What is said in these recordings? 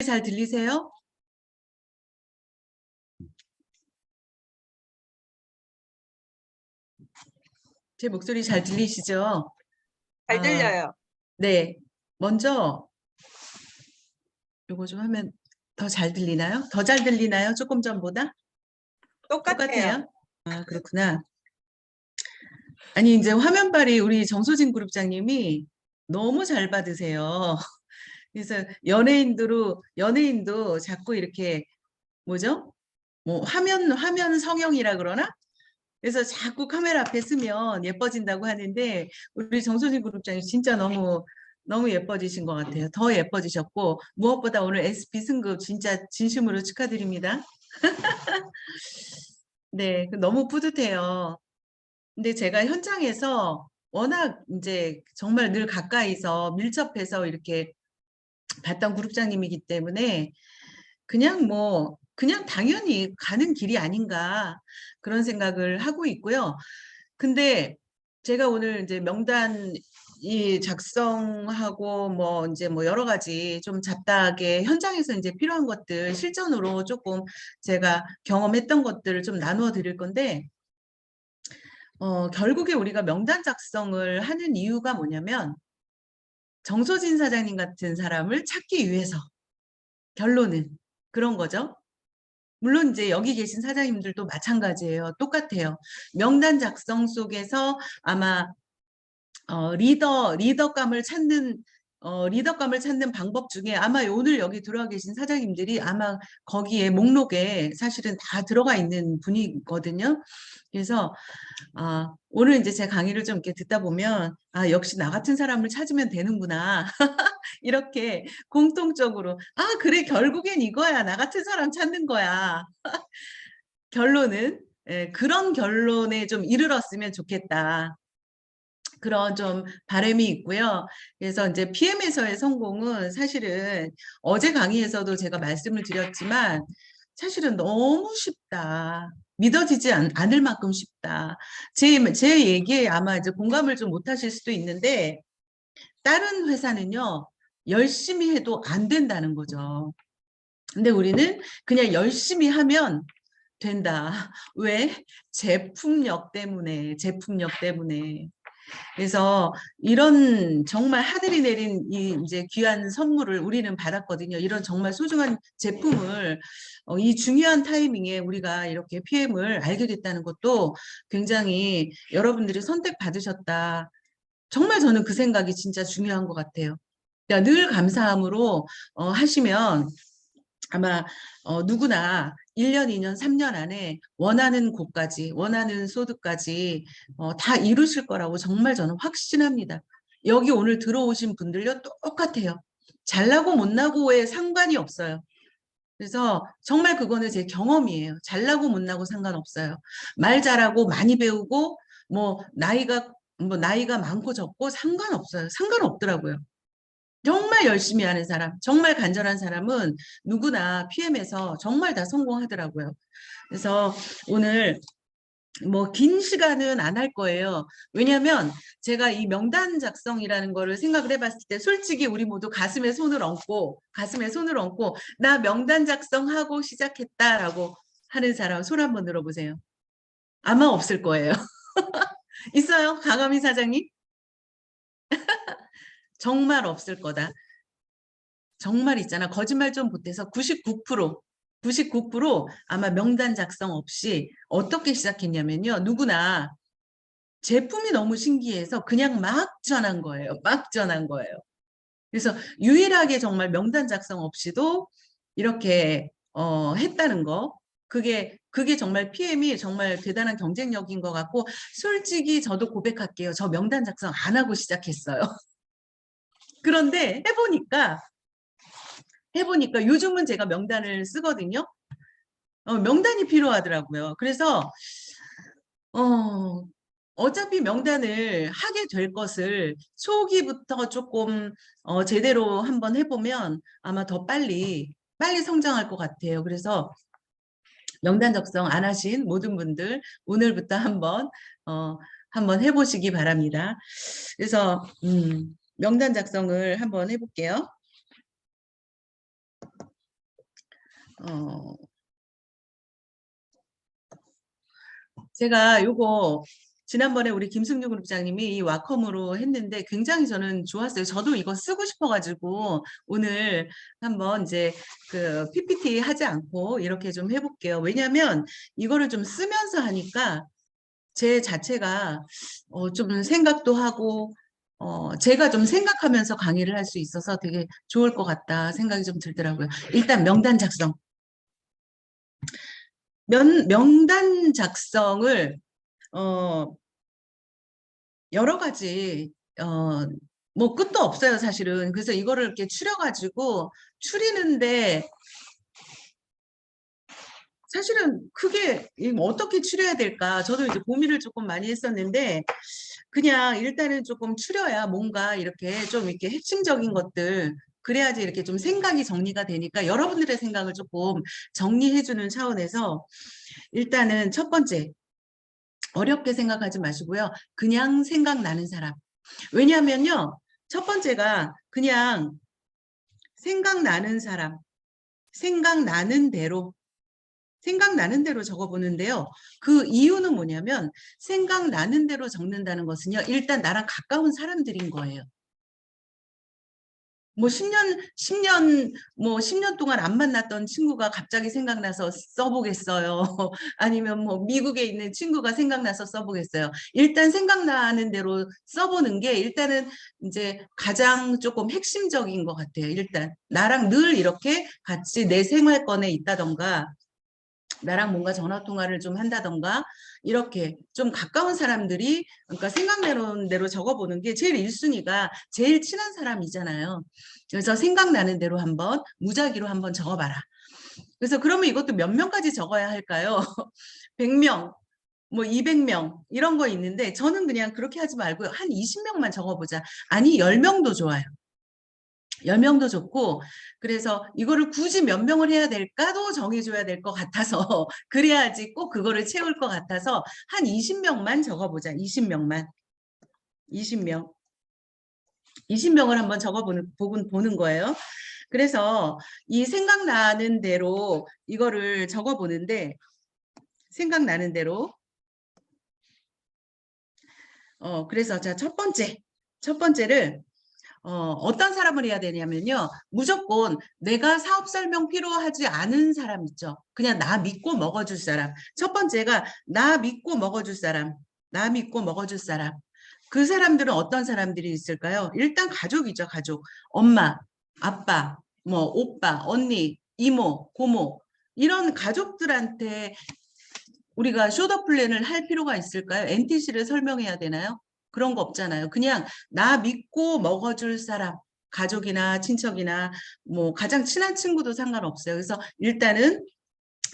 잘 들리세요? 제 목소리 잘 들리시죠? 잘 아, 들려요. 네. 먼저 요거 좀 하면 더 잘 들리나요? 더 잘 들리나요? 조금 전보다? 똑같아요. 똑같아요? 아, 그렇구나. 아니, 이제 화면발이 우리 정소진 그룹장님이 너무 잘 받으세요. 그래서 연예인도 자꾸 이렇게, 뭐죠? 뭐, 화면 성형이라 그러나? 그래서 자꾸 카메라 앞에 쓰면 예뻐진다고 하는데 우리 정소진 그룹장님 진짜 너무 예뻐지신 것 같아요. 더 예뻐지셨고 무엇보다 오늘 SP 승급 진짜 진심으로 축하드립니다. 네, 너무 뿌듯해요. 근데 제가 현장에서 워낙 이제 정말 늘 가까이서 밀접해서 이렇게 봤던 그룹장님이기 때문에 그냥 당연히 가는 길이 아닌가 그런 생각을 하고 있고요. 근데 제가 오늘 이제 명단 이 작성하고 뭐 이제 뭐 여러 가지 좀 잡다하게 현장에서 이제 필요한 것들 실전으로 조금 제가 경험했던 것들을 좀 나누어 드릴 건데 결국에 우리가 명단 작성을 하는 이유가 뭐냐면 정소진 사장님 같은 사람을 찾기 위해서 결론은 그런 거죠. 물론 이제 여기 계신 사장님들도 마찬가지예요. 똑같아요. 명단 작성 속에서 아마 리더감을 찾는 방법 중에 아마 오늘 여기 들어와 계신 사장님들이 아마 거기에 목록에 사실은 다 들어가 있는 분이거든요. 그래서 오늘 이제 제 강의를 좀 이렇게 듣다 보면 역시 나 같은 사람을 찾으면 되는구나. 이렇게 공통적으로 그래 결국엔 이거야. 나 같은 사람 찾는 거야. 결론은 그런 결론에 좀 이르렀으면 좋겠다. 그런 좀 바람이 있고요. 그래서 이제 PM에서의 성공은 사실은 어제 강의에서도 제가 말씀을 드렸지만 사실은 너무 쉽다. 믿어지지 않을 만큼 쉽다. 제 얘기에 아마 이제 공감을 좀 못하실 수도 있는데 다른 회사는요, 열심히 해도 안 된다는 거죠. 근데 우리는 그냥 열심히 하면 된다. 왜? 제품력 때문에. 그래서 이런 정말 하늘이 내린 이 이제 귀한 선물을 우리는 받았거든요. 이런 정말 소중한 제품을 이 중요한 타이밍에 우리가 이렇게 PM을 알게 됐다는 것도 굉장히 여러분들이 선택받으셨다. 정말 저는 그 생각이 진짜 중요한 것 같아요. 그러니까 늘 감사함으로 하시면 아마 누구나 1년, 2년, 3년 안에 원하는 곳까지, 원하는 소득까지 다 이루실 거라고 정말 저는 확신합니다. 여기 오늘 들어오신 분들요 똑같아요. 잘나고 못나고에 상관이 없어요. 그래서 정말 그거는 제 경험이에요. 잘나고 못나고 상관없어요. 말 잘하고 많이 배우고 뭐 나이가 많고 적고 상관없어요. 상관없더라고요. 정말 열심히 하는 사람, 정말 간절한 사람은 누구나 PM에서 정말 다 성공하더라고요. 그래서 오늘 뭐 긴 시간은 안 할 거예요. 왜냐하면 제가 이 명단 작성이라는 거를 생각을 해봤을 때 솔직히 우리 모두 가슴에 손을 얹고 나 명단 작성하고 시작했다라고 하는 사람 손 한번 들어보세요. 아마 없을 거예요. 있어요? 강하미 사장님? 정말 없을 거다. 정말 있잖아. 거짓말 좀 못해서 99% 아마 명단 작성 없이 어떻게 시작했냐면요. 누구나 제품이 너무 신기해서 그냥 막 전한 거예요. 막 전한 거예요. 그래서 유일하게 정말 명단 작성 없이도 이렇게 했다는 거. 그게 정말 PM이 정말 대단한 경쟁력인 것 같고 솔직히 저도 고백할게요. 저 명단 작성 안 하고 시작했어요. 그런데 해보니까 요즘은 제가 명단을 쓰거든요. 명단이 필요하더라고요. 그래서 어, 어차피 명단을 하게 될 것을 초기부터 조금 제대로 한번 해보면 아마 더 빨리 성장할 것 같아요. 그래서 명단 작성 안 하신 모든 분들 오늘부터 어, 한번 해보시기 바랍니다. 그래서 명단 작성을 한번 해볼게요. 제가 요거 지난번에 우리 김승규 그룹장님이 이 와컴으로 했는데 굉장히 저는 좋았어요. 저도 이거 쓰고 싶어가지고 오늘 한번 이제 그 PPT 하지 않고 이렇게 좀 해볼게요. 왜냐하면 이거를 좀 쓰면서 하니까 제 자체가 좀 생각도 하고 제가 좀 생각하면서 강의를 할 수 있어서 되게 좋을 것 같다 생각이 좀 들더라고요. 일단 명단 작성. 명단 작성을 여러 가지 뭐 끝도 없어요 사실은. 그래서 이거를 이렇게 추려가지고 추리는데 사실은 크게 어떻게 추려야 될까 저도 이제 고민을 조금 많이 했었는데 그냥 일단은 조금 추려야 뭔가 이렇게 좀 이렇게 핵심적인 것들 그래야지 이렇게 좀 생각이 정리가 되니까 여러분들의 생각을 조금 정리해주는 차원에서 일단은 첫 번째 어렵게 생각하지 마시고요. 그냥 생각나는 사람. 왜냐하면요. 첫 번째가 그냥 생각나는 사람, 생각나는 대로 적어보는데요. 그 이유는 뭐냐면 생각나는 대로 적는다는 것은요. 일단 나랑 가까운 사람들인 거예요. 뭐 10년 동안 안 만났던 친구가 갑자기 생각나서 써보겠어요. 아니면 뭐 미국에 있는 친구가 생각나서 써보겠어요. 일단 생각나는 대로 써보는 게 일단은 이제 가장 조금 핵심적인 것 같아요. 일단 나랑 늘 이렇게 같이 내 생활권에 있다던가 나랑 뭔가 전화 통화를 좀 한다던가 이렇게 좀 가까운 사람들이 그러니까 생각나는 대로 적어보는 게 제일 1순위가 제일 친한 사람이잖아요. 그래서 생각나는 대로 한번 무작위로 한번 적어봐라. 그래서 그러면 이것도 몇 명까지 적어야 할까요? 100명, 뭐 200명 이런 거 있는데 저는 그냥 그렇게 하지 말고 한 20명만 적어보자. 아니 10명도 좋아요. 10명도 좋고 그래서 이거를 굳이 몇 명을 해야 될까도 정해줘야 될 것 같아서 그래야지 꼭 그거를 채울 것 같아서 한 20명만 적어보자. 20명만. 20명. 20명을 한번 보는 거예요. 그래서 이 생각나는 대로 이거를 적어보는데 생각나는 대로 그래서 자 첫 번째를 어떤 사람을 해야 되냐면요. 무조건 내가 사업 설명 필요하지 않은 사람 있죠. 그냥 나 믿고 먹어줄 사람. 첫 번째가 나 믿고 먹어줄 사람. 나 믿고 먹어줄 사람. 그 사람들은 어떤 사람들이 있을까요? 일단 가족이죠, 가족. 엄마, 아빠, 뭐 오빠, 언니, 이모, 고모 이런 가족들한테 우리가 쇼더 플랜을 할 필요가 있을까요? NTC를 설명해야 되나요? 그런 거 없잖아요. 그냥 나 믿고 먹어줄 사람, 가족이나 친척이나 뭐 가장 친한 친구도 상관없어요. 그래서 일단은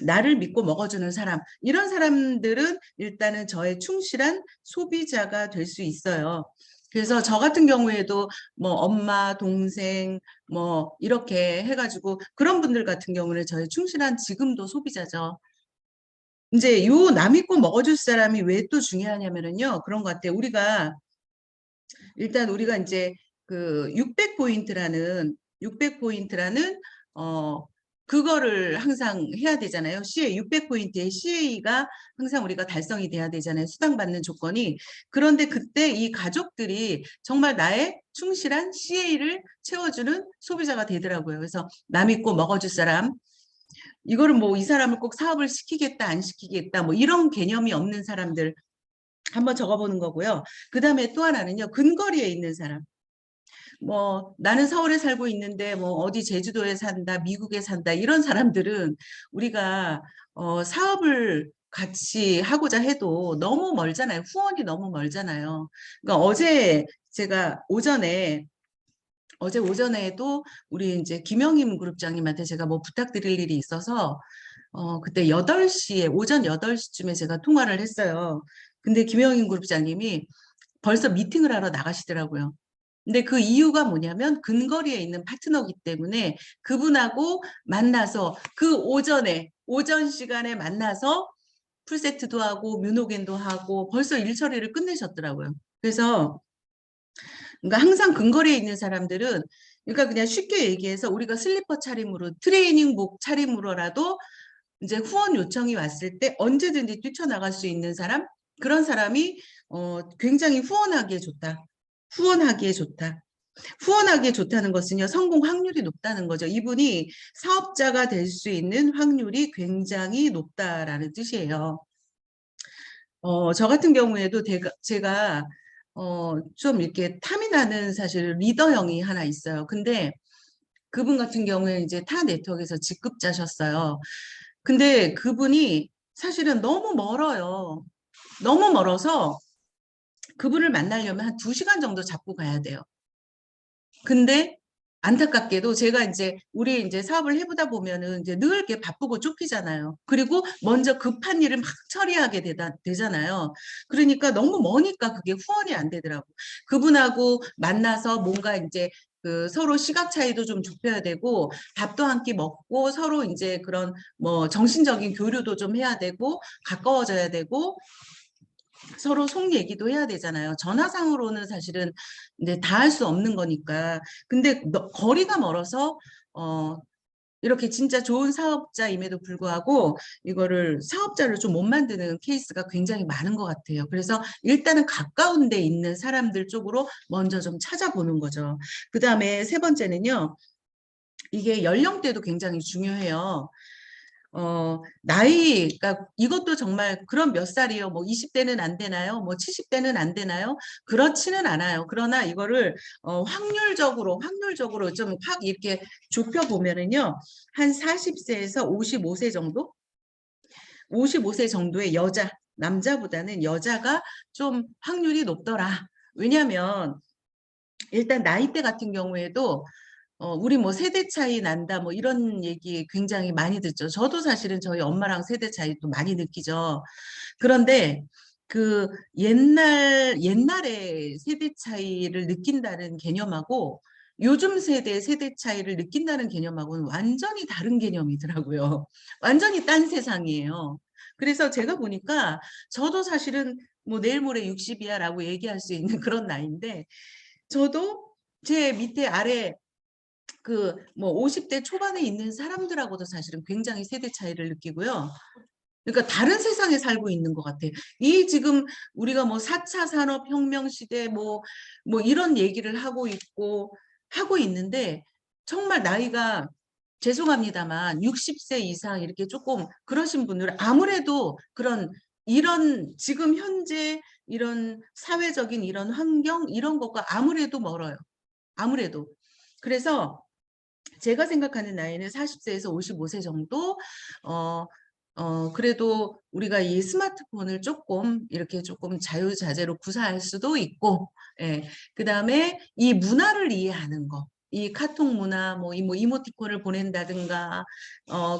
나를 믿고 먹어주는 사람, 이런 사람들은 일단은 저의 충실한 소비자가 될 수 있어요. 그래서 저 같은 경우에도 뭐 엄마, 동생 뭐 이렇게 해가지고 그런 분들 같은 경우는 저의 충실한 지금도 소비자죠. 이제 요 남 믿고 먹어줄 사람이 왜 또 중요하냐면은요. 그런 것 같아요. 일단 우리가 이제 그 600포인트라는 그거를 항상 해야 되잖아요. CA 600포인트의 CA가 항상 우리가 달성이 돼야 되잖아요. 수당받는 조건이. 그런데 그때 이 가족들이 정말 나의 충실한 CA를 채워주는 소비자가 되더라고요. 그래서 남 믿고 먹어줄 사람, 이거를 뭐 이 사람을 꼭 사업을 시키겠다 안 시키겠다 뭐 이런 개념이 없는 사람들 한번 적어보는 거고요. 그 다음에 또 하나는요. 근거리에 있는 사람. 뭐 나는 서울에 살고 있는데 뭐 어디 제주도에 산다, 미국에 산다 이런 사람들은 우리가 사업을 같이 하고자 해도 너무 멀잖아요. 후원이 너무 멀잖아요. 그러니까 어제 오전에도 우리 이제 김영임 그룹장님한테 제가 뭐 부탁드릴 일이 있어서 그때 8시에 오전 8시쯤에 제가 통화를 했어요. 근데 김영임 그룹장님이 벌써 미팅을 하러 나가시더라고요. 근데 그 이유가 뭐냐면 근거리에 있는 파트너이기 때문에 그분하고 만나서 그 오전 시간에 만나서 풀세트도 하고 뮤노겐도 하고 벌써 일 처리를 끝내셨더라고요. 그래서 그러니까 항상 근거리에 있는 사람들은 그러니까 그냥 쉽게 얘기해서 우리가 슬리퍼 차림으로 트레이닝복 차림으로라도 이제 후원 요청이 왔을 때 언제든지 뛰쳐나갈 수 있는 사람, 그런 사람이 굉장히 후원하기에 좋다. 후원하기에 좋다. 후원하기에 좋다는 것은요, 성공 확률이 높다는 거죠. 이분이 사업자가 될 수 있는 확률이 굉장히 높다라는 뜻이에요. 저 같은 경우에도 제가 좀 이렇게 탐이 나는 사실 리더형이 하나 있어요. 근데 그분 같은 경우에 이제 타 네트워크에서 직급자셨어요. 근데 그분이 사실은 너무 멀어요. 너무 멀어서 그분을 만나려면 한 2시간 정도 잡고 가야 돼요. 근데 안타깝게도 제가 이제 우리 이제 사업을 해보다 보면은 이제 늘 이렇게 바쁘고 쫓기잖아요. 그리고 먼저 급한 일을 막 처리하게 되잖아요. 그러니까 너무 머니까 그게 후원이 안 되더라고. 그분하고 만나서 뭔가 이제 그 서로 시각 차이도 좀 좁혀야 되고 밥도 한 끼 먹고 서로 이제 그런 뭐 정신적인 교류도 좀 해야 되고 가까워져야 되고 서로 속 얘기도 해야 되잖아요. 전화상으로는 사실은 이제 다 할 수 없는 거니까. 근데 거리가 멀어서 어 이렇게 진짜 좋은 사업자임에도 불구하고 이거를 사업자를 좀 못 만드는 케이스가 굉장히 많은 것 같아요. 그래서 일단은 가까운 데 있는 사람들 쪽으로 먼저 좀 찾아보는 거죠. 그다음에 세 번째는요. 이게 연령대도 굉장히 중요해요. 나이가 이것도 정말 그럼 몇 살이요? 뭐 20대는 안 되나요? 뭐 70대는 안 되나요? 그렇지는 않아요. 그러나 이거를 확률적으로 좀 확 이렇게 좁혀 보면은요. 한 40세에서 55세 정도? 55세 정도의 남자보다는 여자가 좀 확률이 높더라. 왜냐하면 일단 나이대 같은 경우에도 우리 뭐 세대 차이 난다 뭐 이런 얘기 굉장히 많이 듣죠. 저도 사실은 저희 엄마랑 세대 차이도 많이 느끼죠. 그런데 그 옛날에 세대 차이를 느낀다는 개념하고 요즘 세대 차이를 느낀다는 개념하고는 완전히 다른 개념이더라고요. 완전히 딴 세상이에요. 그래서 제가 보니까 저도 사실은 뭐 내일 모레 60이야 라고 얘기할 수 있는 그런 나이인데 저도 제 밑에 아래 그 뭐 50대 초반에 있는 사람들하고도 사실은 굉장히 세대 차이를 느끼고요. 그러니까 다른 세상에 살고 있는 것 같아. 이 지금 우리가 뭐 4차 산업혁명 시대 뭐 이런 얘기를 하고 있는데 정말 나이가 죄송합니다만 60세 이상 이렇게 조금 그러신 분들은 아무래도 이런 지금 현재 이런 사회적인 이런 환경 이런 것과 아무래도 멀어요. 아무래도. 그래서 제가 생각하는 나이는 40세에서 55세 정도, 그래도 우리가 이 스마트폰을 조금 이렇게 조금 자유자재로 구사할 수도 있고, 예. 그 다음에 이 문화를 이해하는 거. 이 카톡 문화, 뭐 이모티콘을 보낸다든가,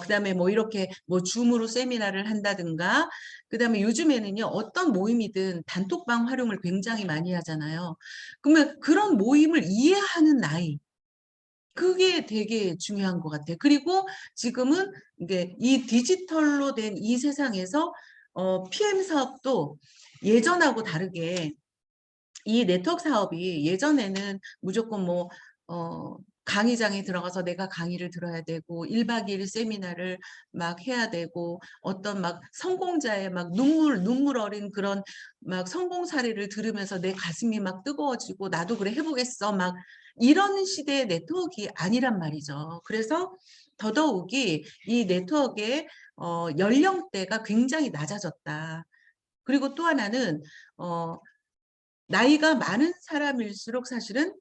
그 다음에 뭐 이렇게 뭐 줌으로 세미나를 한다든가, 그 다음에 요즘에는요, 어떤 모임이든 단톡방 활용을 굉장히 많이 하잖아요. 그러면 그런 모임을 이해하는 나이, 그게 되게 중요한 것 같아요. 그리고 지금은 이게 이 디지털로 된 이 세상에서 PM 사업도 예전하고 다르게 이 네트워크 사업이 예전에는 무조건 뭐 강의장에 들어가서 내가 강의를 들어야 되고 1박 2일 세미나를 막 해야 되고 어떤 막 성공자의 막 눈물 어린 그런 막 성공 사례를 들으면서 내 가슴이 막 뜨거워지고 나도 그래 해보겠어 막 이런 시대의 네트워크가 아니란 말이죠. 그래서 더더욱이 이 네트워크의 연령대가 굉장히 낮아졌다. 그리고 또 하나는 나이가 많은 사람일수록 사실은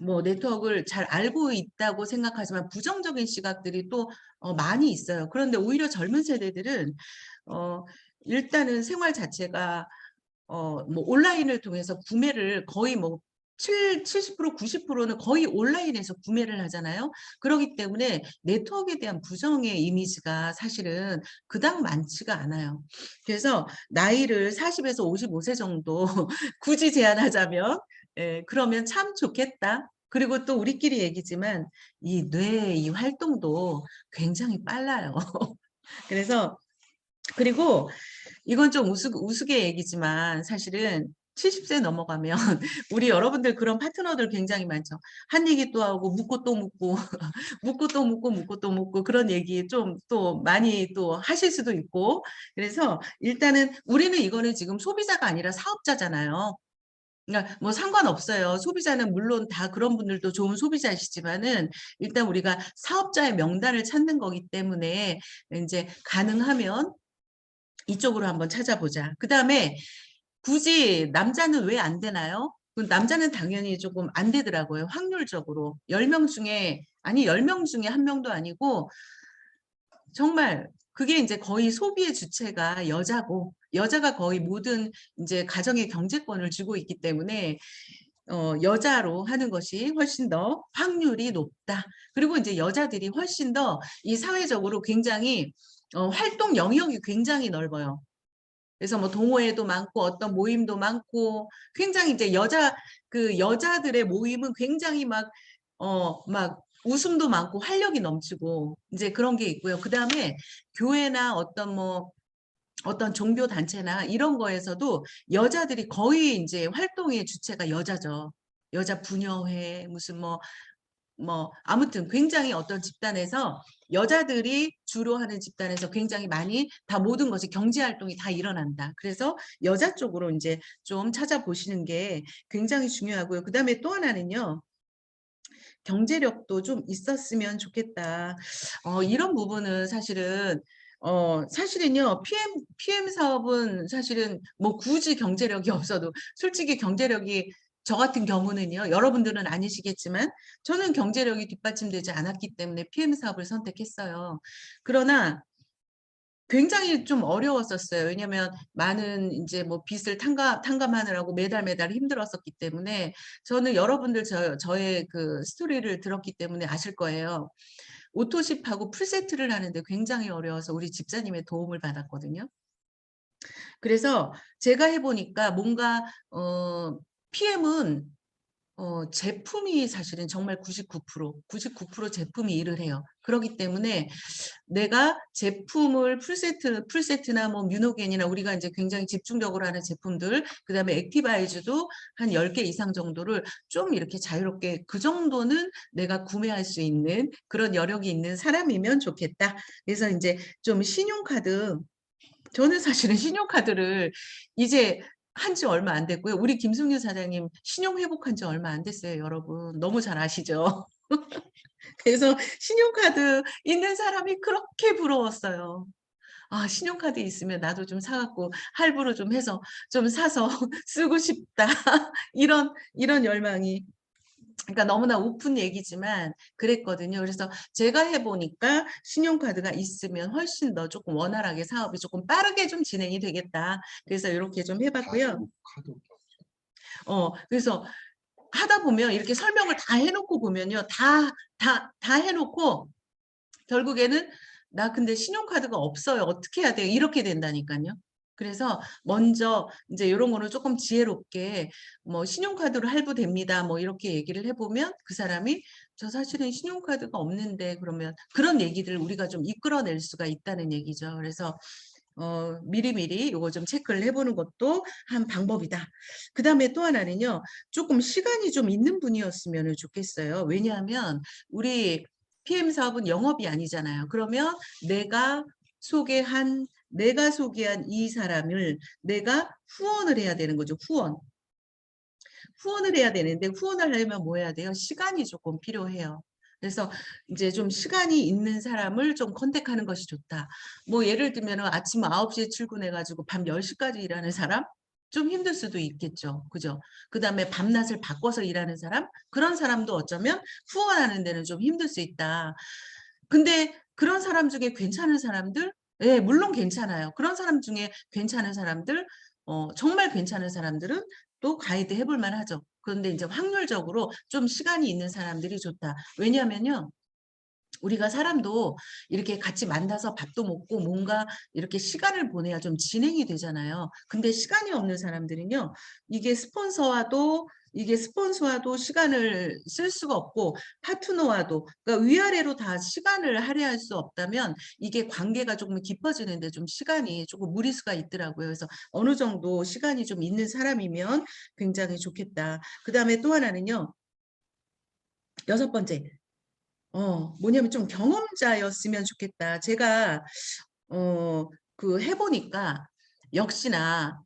뭐 네트워크를 잘 알고 있다고 생각하지만 부정적인 시각들이 또 많이 있어요. 그런데 오히려 젊은 세대들은 일단은 생활 자체가 뭐 온라인을 통해서 구매를 거의 뭐 70% 90%는 거의 온라인에서 구매를 하잖아요. 그렇기 때문에 네트워크에 대한 부정의 이미지가 사실은 그닥 많지가 않아요. 그래서 나이를 40에서 55세 정도 굳이 제한하자면 그러면 참 좋겠다. 그리고 또 우리끼리 얘기지만 이 뇌의 이 활동도 굉장히 빨라요. 그래서 그리고 이건 좀 우스개 얘기지만 사실은 70세 넘어가면 우리 여러분들 그런 파트너들 굉장히 많죠. 한 얘기 또 하고 묻고 또 묻고 묻고 또 묻고 묻고 또 묻고 그런 얘기 좀 또 많이 또 하실 수도 있고 그래서 일단은 우리는 이거는 지금 소비자가 아니라 사업자잖아요. 그러니까 뭐 상관없어요. 소비자는 물론 다 그런 분들도 좋은 소비자이시지만은 일단 우리가 사업자의 명단을 찾는 거기 때문에 이제 가능하면 이쪽으로 한번 찾아보자. 그다음에 굳이 남자는 왜 안 되나요? 그 남자는 당연히 조금 안 되더라고요. 확률적으로. 10명 중에, 아니 10명 중에 한 명도 아니고 정말 그게 이제 거의 소비의 주체가 여자고 여자가 거의 모든 이제 가정의 경제권을 쥐고 있기 때문에 여자로 하는 것이 훨씬 더 확률이 높다. 그리고 이제 여자들이 훨씬 더 이 사회적으로 굉장히 활동 영역이 굉장히 넓어요. 그래서 뭐 동호회도 많고 어떤 모임도 많고 굉장히 이제 그 여자들의 모임은 굉장히 막 웃음도 많고 활력이 넘치고 이제 그런 게 있고요. 그다음에 교회나 어떤 종교 단체나 이런 거에서도 여자들이 거의 이제 활동의 주체가 여자죠. 여자 부녀회 무슨 아무튼 굉장히 어떤 집단에서 여자들이 주로 하는 집단에서 굉장히 많이 다 모든 것이 경제 활동이 다 일어난다. 그래서 여자 쪽으로 이제 좀 찾아보시는 게 굉장히 중요하고요. 그다음에 또 하나는요. 경제력도 좀 있었으면 좋겠다. 이런 부분은 사실은요, PM 사업은 사실은 뭐 굳이 경제력이 없어도 솔직히 경제력이 저 같은 경우는요, 여러분들은 아니시겠지만 저는 경제력이 뒷받침되지 않았기 때문에 PM 사업을 선택했어요. 그러나 굉장히 좀 어려웠었어요. 왜냐면 많은 이제 뭐 빚을 탕감하느라고 매달 힘들었었기 때문에 저는 여러분들 저의 그 스토리를 들었기 때문에 아실 거예요. 오토십하고 풀세트를 하는데 굉장히 어려워서 우리 집사님의 도움을 받았거든요. 그래서 제가 해보니까 뭔가 PM은 제품이 사실은 정말 99% 제품이 일을 해요. 그렇기 때문에 내가 제품을 풀세트나 뭐 뮤노겐이나 우리가 이제 굉장히 집중적으로 하는 제품들, 그다음에 액티바이즈도 한 10개 이상 정도를 좀 이렇게 자유롭게 그 정도는 내가 구매할 수 있는 그런 여력이 있는 사람이면 좋겠다. 그래서 이제 좀 신용카드, 저는 사실은 신용카드를 이제 한 지 얼마 안 됐고요. 우리 김승윤 사장님 신용 회복한 지 얼마 안 됐어요, 여러분. 너무 잘 아시죠? 그래서 신용카드 있는 사람이 그렇게 부러웠어요. 아, 신용카드 있으면 나도 좀 사갖고 할부로 좀 해서 좀 사서 쓰고 싶다. 이런 열망이. 그러니까 너무나 오픈 얘기지만 그랬거든요. 그래서 제가 해보니까 신용카드가 있으면 훨씬 더 조금 원활하게 사업이 조금 빠르게 좀 진행이 되겠다. 그래서 이렇게 좀 해봤고요. 그래서 하다 보면 이렇게 설명을 다 해놓고 보면요. 다 해놓고 결국에는 나 근데 신용카드가 없어요. 어떻게 해야 돼요? 이렇게 된다니까요. 그래서 먼저 이제 이런 거는 조금 지혜롭게 뭐 신용카드로 할부됩니다. 뭐 이렇게 얘기를 해보면 그 사람이 저 사실은 신용카드가 없는데 그러면 그런 얘기들을 우리가 좀 이끌어낼 수가 있다는 얘기죠. 그래서 미리미리 요거 좀 체크를 해보는 것도 한 방법이다. 그 다음에 또 하나는요. 조금 시간이 좀 있는 분이었으면 좋겠어요. 왜냐하면 우리 PM 사업은 영업이 아니잖아요. 그러면 내가 소개한 이 사람을 내가 후원을 해야 되는 거죠. 후원을 해야 되는데 후원을 하려면 뭐 해야 돼요? 시간이 조금 필요해요. 그래서 이제 좀 시간이 있는 사람을 좀 컨택하는 것이 좋다. 뭐 예를 들면 아침 9시에 출근해가지고 밤 10시까지 일하는 사람? 좀 힘들 수도 있겠죠. 그죠? 그 다음에 밤낮을 바꿔서 일하는 사람? 그런 사람도 어쩌면 후원하는 데는 좀 힘들 수 있다. 근데 그런 사람 중에 괜찮은 사람들? 예, 물론 괜찮아요. 그런 사람 중에 괜찮은 사람들, 정말 괜찮은 사람들은 또 가이드 해볼 만하죠. 그런데 이제 확률적으로 좀 시간이 있는 사람들이 좋다. 왜냐하면요. 우리가 사람도 이렇게 같이 만나서 밥도 먹고 뭔가 이렇게 시간을 보내야 좀 진행이 되잖아요. 근데 시간이 없는 사람들은요. 이게 스폰서와도 이게 스폰서와도 시간을 쓸 수가 없고 파트너와도, 그러니까 위아래로 다 시간을 할애할 수 없다면 이게 관계가 조금 깊어지는데 좀 시간이 조금 무리수가 있더라고요. 그래서 어느 정도 시간이 좀 있는 사람이면 굉장히 좋겠다. 그 다음에 또 하나는요. 6번째. 뭐냐면 좀 경험자였으면 좋겠다. 제가 그 해보니까 역시나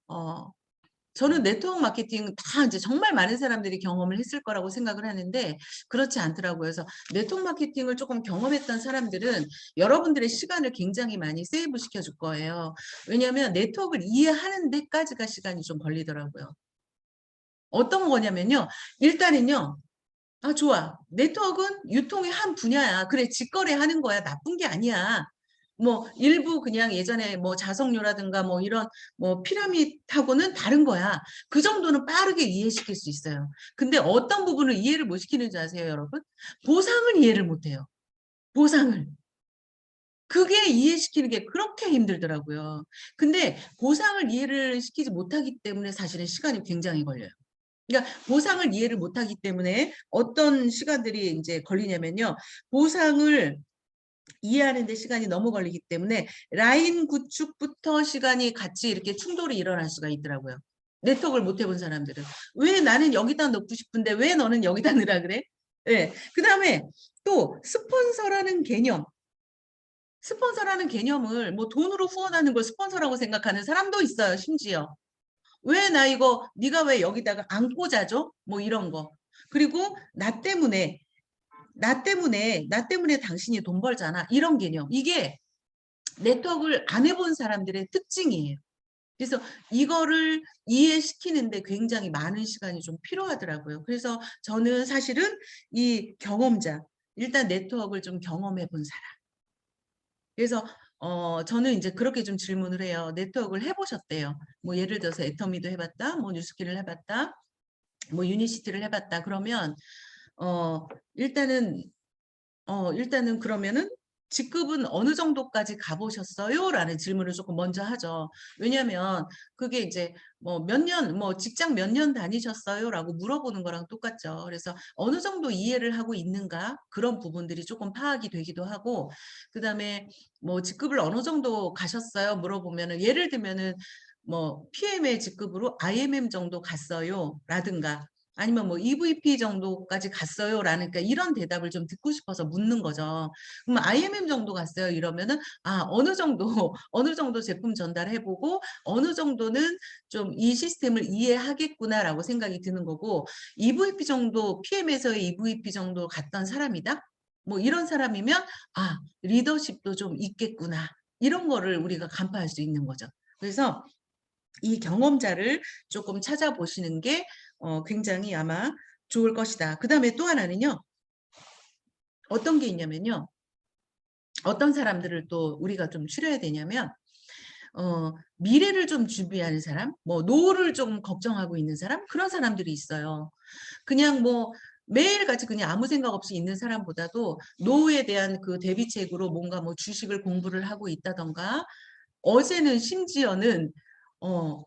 저는 네트워크 마케팅 다 이제 정말 많은 사람들이 경험을 했을 거라고 생각을 하는데 그렇지 않더라고요. 그래서 네트워크 마케팅을 조금 경험했던 사람들은 여러분들의 시간을 굉장히 많이 세이브 시켜줄 거예요. 왜냐하면 네트워크를 이해하는 데까지가 시간이 좀 걸리더라고요. 어떤 거냐면요. 일단은요. 아, 좋아. 네트워크는 유통의 한 분야야. 그래, 직거래 하는 거야. 나쁜 게 아니야. 뭐 일부 그냥 예전에 뭐 자석료라든가 뭐 이런 뭐 피라미드하고는 다른 거야. 그 정도는 빠르게 이해시킬 수 있어요. 근데 어떤 부분을 이해를 못 시키는지 아세요, 여러분? 보상을 이해를 못 해요. 보상을. 그게 이해시키는 게 그렇게 힘들더라고요. 근데 보상을 이해를 시키지 못하기 때문에 사실은 시간이 굉장히 걸려요. 그러니까 보상을 이해를 못하기 때문에 어떤 시간들이 이제 걸리냐면요. 보상을 이해하는 데 시간이 너무 걸리기 때문에 라인 구축부터 시간이 같이 이렇게 충돌이 일어날 수가 있더라고요. 네트워크를 못 해본 사람들은. 왜 나는 여기다 넣고 싶은데 왜 너는 여기다 넣으라 그래? 네. 그 다음에 또 스폰서라는 개념. 스폰서라는 개념을 뭐 돈으로 후원하는 걸 스폰서라고 생각하는 사람도 있어요. 심지어. 왜 나 이거 네가 왜 여기다가 안 꽂아줘? 뭐 이런 거. 그리고 나 때문에 당신이 돈 벌잖아. 이런 개념. 이게 네트워크를 안 해본 사람들의 특징이에요. 그래서 이거를 이해시키는데 굉장히 많은 시간이 좀 필요하더라고요. 그래서 저는 사실은 이 경험자, 일단 네트워크를 좀 경험해 본 사람. 그래서 저는 이제 그렇게 좀 질문을 해요. 네트워크를 해보셨대요. 뭐 예를 들어서 애터미도 해봤다, 뭐 뉴스키를 해봤다, 뭐 유니시티를 해봤다. 그러면 어, 일단은 일단은 그러면은 직급은 어느 정도까지 가보셨어요? 라는 질문을 조금 먼저 하죠. 왜냐하면 그게 이제 뭐 몇 년, 뭐 직장 몇 년 다니셨어요? 라고 물어보는 거랑 똑같죠. 그래서 어느 정도 이해를 하고 있는가? 그런 부분들이 조금 파악이 되기도 하고, 그 다음에 뭐 직급을 어느 정도 가셨어요? 물어보면은 예를 들면은 뭐 PM의 직급으로 IMM 정도 갔어요? 라든가 아니면 뭐 EVP 정도까지 갔어요? 라는 그러니까 이런 대답을 좀 듣고 싶어서 묻는 거죠. 그럼 IMM 정도 갔어요? 이러면은 어느 정도 어느 정도 제품 전달해보고 어느 정도는 좀 이 시스템을 이해하겠구나라고 생각이 드는 거고 EVP 정도 PM에서의 EVP 정도 갔던 사람이다? 뭐 이런 사람이면 리더십도 좀 있겠구나. 이런 거를 우리가 간파할 수 있는 거죠. 그래서 이 경험자를 조금 찾아보시는 게 굉장히 아마 좋을 것이다. 그 다음에 또 하나는요. 어떤 게 있냐면요. 어떤 사람들을 또 우리가 좀 추려야 되냐면 미래를 좀 준비하는 사람, 뭐 노후를 좀 걱정하고 있는 사람, 그런 사람들이 있어요. 그냥 뭐 매일같이 그냥 아무 생각 없이 있는 사람보다도 노후에 대한 그 대비책으로 뭔가 뭐 주식을 공부를 하고 있다던가 어제는 심지어는 어,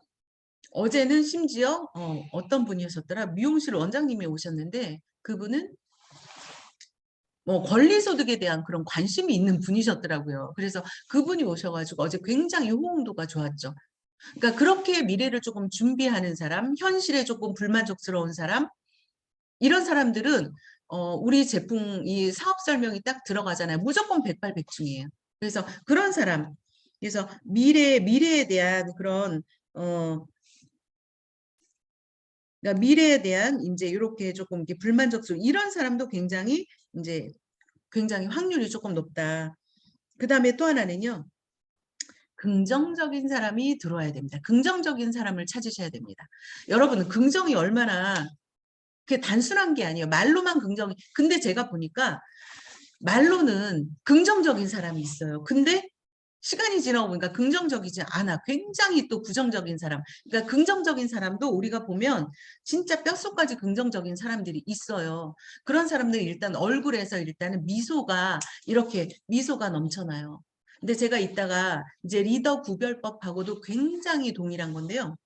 어제는 심지어 어떤 분이셨더라? 미용실 원장님이 오셨는데 그분은 뭐 권리소득에 대한 그런 관심이 있는 분이셨더라고요. 그래서 그분이 오셔가지고 어제 굉장히 호응도가 좋았죠. 그러니까 그렇게 미래를 조금 준비하는 사람, 현실에 조금 불만족스러운 사람, 이런 사람들은 우리 제품 이 사업 설명이 딱 들어가잖아요. 무조건 백발백중이에요. 그래서 그런 사람, 그래서 미래에 대한 그런 그러니까 미래에 대한 이제 이렇게 조금 이렇게 불만족스러운 이런 사람도 굉장히 확률이 조금 높다. 그 다음에 또 하나는요. 긍정적인 사람이 들어와야 됩니다. 긍정적인 사람을 찾으셔야 됩니다. 여러분, 긍정이 얼마나 그게 단순한 게 아니에요. 말로만 긍정이. 근데 제가 보니까 말로는 긍정적인 사람이 있어요. 근데 시간이 지나고 보니까 긍정적이지 않아. 굉장히 또 부정적인 사람. 그러니까 긍정적인 사람도 우리가 보면 진짜 뼛속까지 긍정적인 사람들이 있어요. 그런 사람들이 일단 얼굴에서 일단은 이렇게 미소가 넘쳐나요. 근데 제가 이따가 이제 리더 구별법하고도 굉장히 동일한 건데요.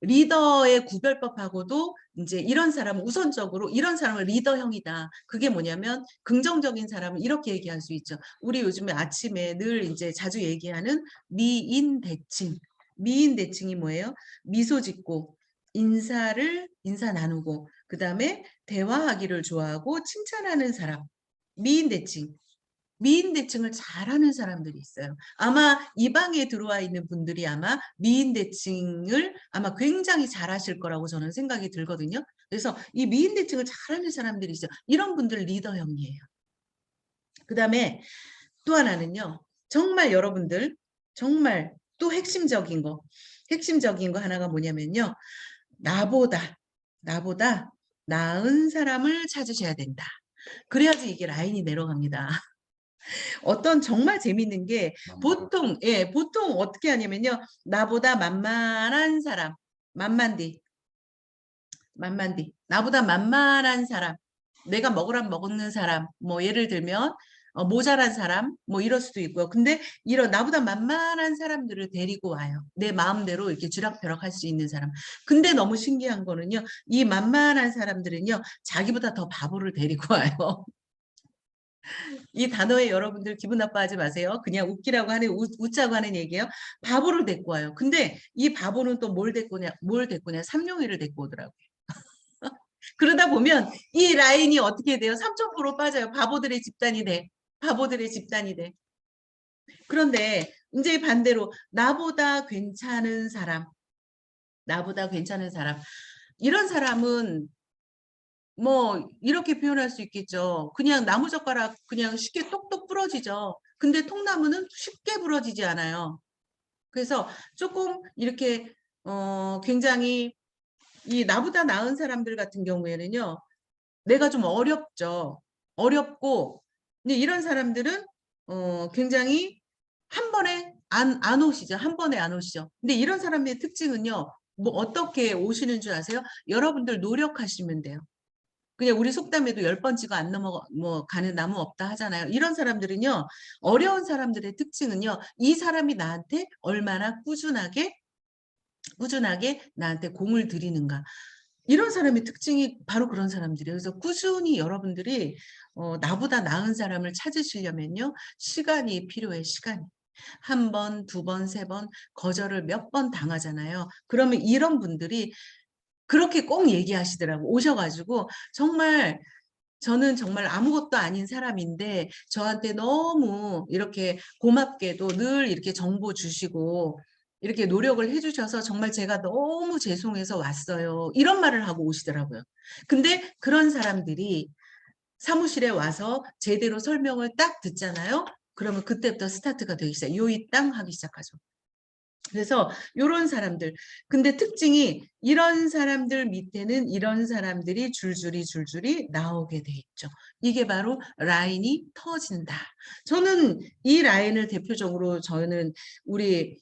리더의 구별법하고도 이제 이런 사람은 우선적으로 이런 사람은 리더형이다. 그게 뭐냐면 긍정적인 사람은 이렇게 얘기할 수 있죠. 우리 요즘에 아침에 늘 이제 자주 얘기하는 미인 대칭. 미인 대칭이 뭐예요? 미소 짓고 인사 나누고 그다음에 대화하기를 좋아하고 칭찬하는 사람. 미인 대칭. 미인 대칭을 잘하는 사람들이 있어요. 아마 이 방에 들어와 있는 분들이 아마 미인 대칭을 아마 굉장히 잘하실 거라고 저는 생각이 들거든요. 그래서 이 미인 대칭을 잘하는 사람들이 있어요. 이런 분들 리더형이에요. 그다음에 또 하나는요. 정말 여러분들 정말 또 핵심적인 거 하나가 뭐냐면요. 나보다 나은 사람을 찾으셔야 된다. 그래야지 이게 라인이 내려갑니다. 어떤 정말 재밌는 게 보통 어떻게 하냐면요. 나보다 만만한 사람, 만만디. 나보다 만만한 사람, 내가 먹으란 먹는 사람, 뭐 예를 들면 모자란 사람, 뭐 이럴 수도 있고요. 근데 이런 나보다 만만한 사람들을 데리고 와요. 내 마음대로 이렇게 쥐락펴락 할 수 있는 사람. 근데 너무 신기한 거는요. 이 만만한 사람들은요. 자기보다 더 바보를 데리고 와요. 이 단어에 여러분들 기분 나빠하지 마세요. 그냥 웃기라고 하는 웃자고 하는 얘기예요. 바보를 데리고 와요. 근데 이 바보는 또 뭘 데리고 오냐? 삼룡이를 데리고 오더라고요. 그러다 보면 이 라인이 어떻게 돼요? 3,000% 빠져요. 바보들의 집단이 돼. 바보들의 집단이 돼. 그런데 이제 반대로 나보다 괜찮은 사람. 이런 사람은 뭐 이렇게 표현할 수 있겠죠. 그냥 나무젓가락 그냥 쉽게 똑똑 부러지죠. 근데 통나무는 쉽게 부러지지 않아요. 그래서 조금 이렇게 굉장히 이 나보다 나은 사람들 같은 경우에는요. 내가 좀 어렵죠. 어렵고 근데 이런 사람들은 굉장히 한 번에 안 오시죠. 한 번에 안 오시죠. 근데 이런 사람의 특징은요. 뭐 어떻게 오시는 줄 아세요? 여러분들 노력하시면 돼요. 그냥 우리 속담에도 10번 치고 안 넘어 뭐 가는 나무 없다 하잖아요. 이런 사람들은요. 어려운 사람들의 특징은요. 이 사람이 나한테 얼마나 꾸준하게 나한테 공을 들이는가. 이런 사람의 특징이 바로 그런 사람들이에요. 그래서 꾸준히 여러분들이 나보다 나은 사람을 찾으시려면요. 시간이 필요해, 시간이. 한 번, 두 번, 세 번 거절을 몇 번 당하잖아요. 그러면 이런 분들이 그렇게 꼭 얘기하시더라고. 오셔가지고 정말 저는 정말 아무것도 아닌 사람인데 저한테 너무 이렇게 고맙게도 늘 이렇게 정보 주시고 이렇게 노력을 해주셔서 정말 제가 너무 죄송해서 왔어요. 이런 말을 하고 오시더라고요. 근데 그런 사람들이 사무실에 와서 제대로 설명을 딱 듣잖아요. 그러면 그때부터 스타트가 되기 시작해요. 요이 땅 하기 시작하죠. 그래서 이런 사람들 근데 특징이 이런 사람들 밑에는 이런 사람들이 줄줄이 나오게 돼 있죠. 이게 바로 라인이 터진다. 저는 이 라인을 대표적으로 저는 우리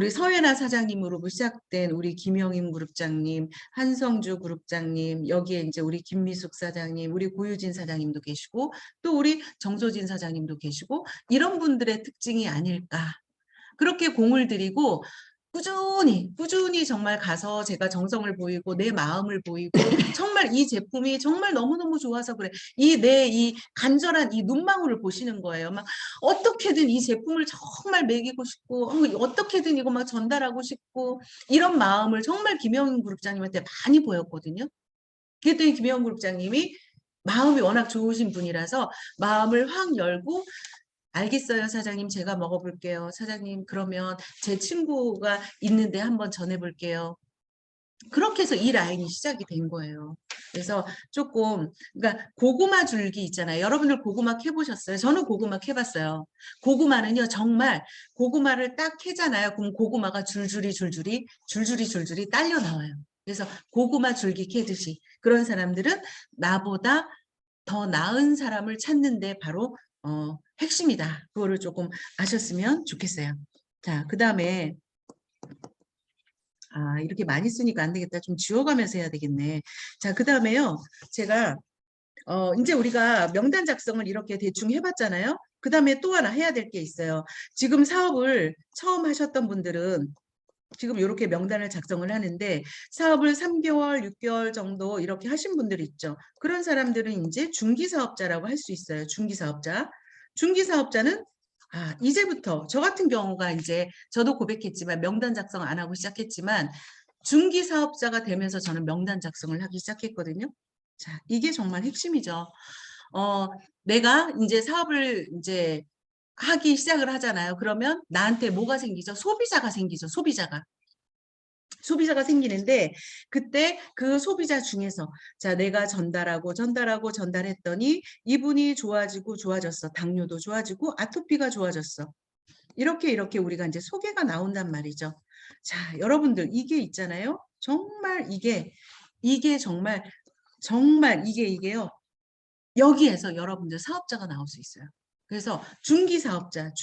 서예나 사장님으로 시작된 우리 김영임 그룹장님, 한성주 그룹장님, 여기에 이제 우리 김미숙 사장님, 우리 고유진 사장님도 계시고 또 우리 정소진 사장님도 계시고 이런 분들의 특징이 아닐까. 그렇게 공을 들이고 꾸준히 정말 가서 제가 정성을 보이고 내 마음을 보이고 정말 이 제품이 정말 너무너무 좋아서 그래. 이 간절한 이 눈망울을 보시는 거예요. 막 어떻게든 이 제품을 정말 먹이고 싶고 어떻게든 이거 막 전달하고 싶고 이런 마음을 정말 김영인 그룹장님한테 많이 보였거든요. 그랬더니 김영인 그룹장님이 마음이 워낙 좋으신 분이라서 마음을 확 열고 알겠어요, 사장님. 제가 먹어볼게요. 사장님, 그러면 제 친구가 있는데 한번 전해볼게요. 그렇게 해서 이 라인이 시작이 된 거예요. 그래서 조금, 그러니까 고구마 줄기 있잖아요. 여러분들 고구마 캐보셨어요? 저는 고구마 캐봤어요. 고구마는요, 정말 고구마를 딱 캐잖아요. 그럼 고구마가 줄줄이 딸려 나와요. 그래서 고구마 줄기 캐듯이 그런 사람들은 나보다 더 나은 사람을 찾는데 바로 핵심이다. 그거를 조금 아셨으면 좋겠어요. 자, 그 다음에 이렇게 많이 쓰니까 안 되겠다. 좀 지워가면서 해야 되겠네. 자, 그 다음에요. 제가 이제 우리가 명단 작성을 이렇게 대충 해봤잖아요. 그 다음에 또 하나 해야 될 게 있어요. 지금 사업을 처음 하셨던 분들은 지금 이렇게 명단을 작성을 하는데 사업을 3개월, 6개월 정도 이렇게 하신 분들이 있죠. 그런 사람들은 이제 중기사업자라고 할 수 있어요. 중기사업자. 중기사업자는 이제부터 저 같은 경우가 이제 저도 고백했지만 명단 작성 안 하고 시작했지만 중기사업자가 되면서 저는 명단 작성을 하기 시작했거든요. 자, 이게 정말 핵심이죠. 내가 이제 사업을 이제 하기 시작을 하잖아요. 그러면 나한테 뭐가 생기죠? 소비자가 생기죠. 소비자가 생기는데 그때 그 소비자 중에서 자 내가 전달했더니 이분이 좋아지고 좋아졌어. 당뇨도 좋아지고 아토피가 좋아졌어. 이렇게 우리가 이제 소개가 나온단 말이죠. 자, 여러분들 이게 있잖아요. 정말 이게 정말 이게요. 여기에서 여러분들 사업자가 나올 수 있어요. 그래서 중기사업자,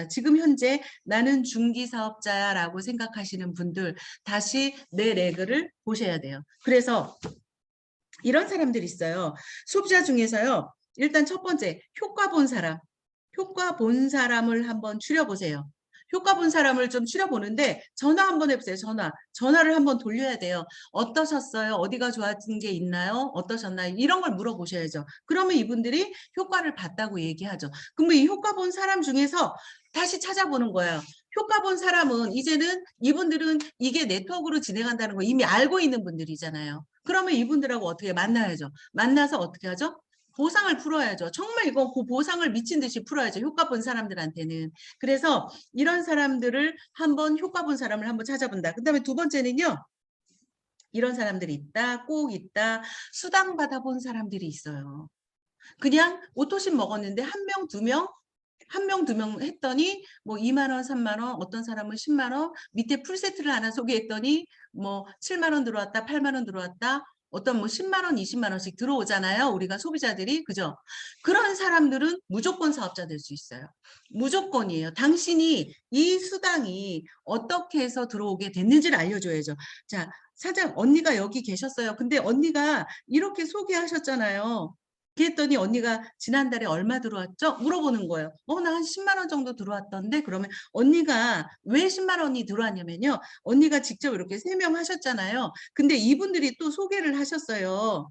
지금 현재 나는 중기사업자야라고 생각하시는 분들 다시 내 레그를 보셔야 돼요. 그래서 이런 사람들이 있어요. 소비자 중에서요. 일단 첫 번째, 효과 본 사람을 한번 추려보세요. 효과 본 사람을 좀 추려보는데 전화 한번 해보세요. 전화를 한번 돌려야 돼요. 어떠셨어요? 어디가 좋아진 게 있나요? 어떠셨나요? 이런 걸 물어보셔야죠. 그러면 이분들이 효과를 봤다고 얘기하죠. 그러면 이 효과 본 사람 중에서 다시 찾아보는 거예요. 효과 본 사람은 이제는 이분들은 이게 네트워크로 진행한다는 거 이미 알고 있는 분들이잖아요. 그러면 이분들하고 어떻게 만나야죠? 만나서 어떻게 하죠? 보상을 풀어야죠. 정말 이거 그 보상을 미친 듯이 풀어야죠. 효과 본 사람들한테는. 그래서 이런 사람들을 효과 본 사람을 한번 찾아본다. 그다음에 두 번째는요. 이런 사람들이 있다. 꼭 있다. 수당 받아본 사람들이 있어요. 그냥 오토십 먹었는데 한 명, 두 명 했더니 뭐 2만 원, 3만 원, 어떤 사람은 10만 원, 밑에 풀세트를 하나 소개했더니 뭐 7만 원 들어왔다, 8만 원 들어왔다. 어떤 뭐 10만 원, 20만 원씩 들어오잖아요. 우리가 소비자들이. 그죠? 그런 사람들은 무조건 사업자 될 수 있어요. 무조건이에요. 당신이 이 수당이 어떻게 해서 들어오게 됐는지를 알려줘야죠. 자, 사장, 언니가 여기 계셨어요. 근데 언니가 이렇게 소개하셨잖아요. 그랬더니 언니가 지난달에 얼마 들어왔죠? 물어보는 거예요. 나 한 10만 원 정도 들어왔던데 그러면 언니가 왜 10만 원이 들어왔냐면요. 언니가 직접 이렇게 세명하셨잖아요. 근데 이분들이 또 소개를 하셨어요.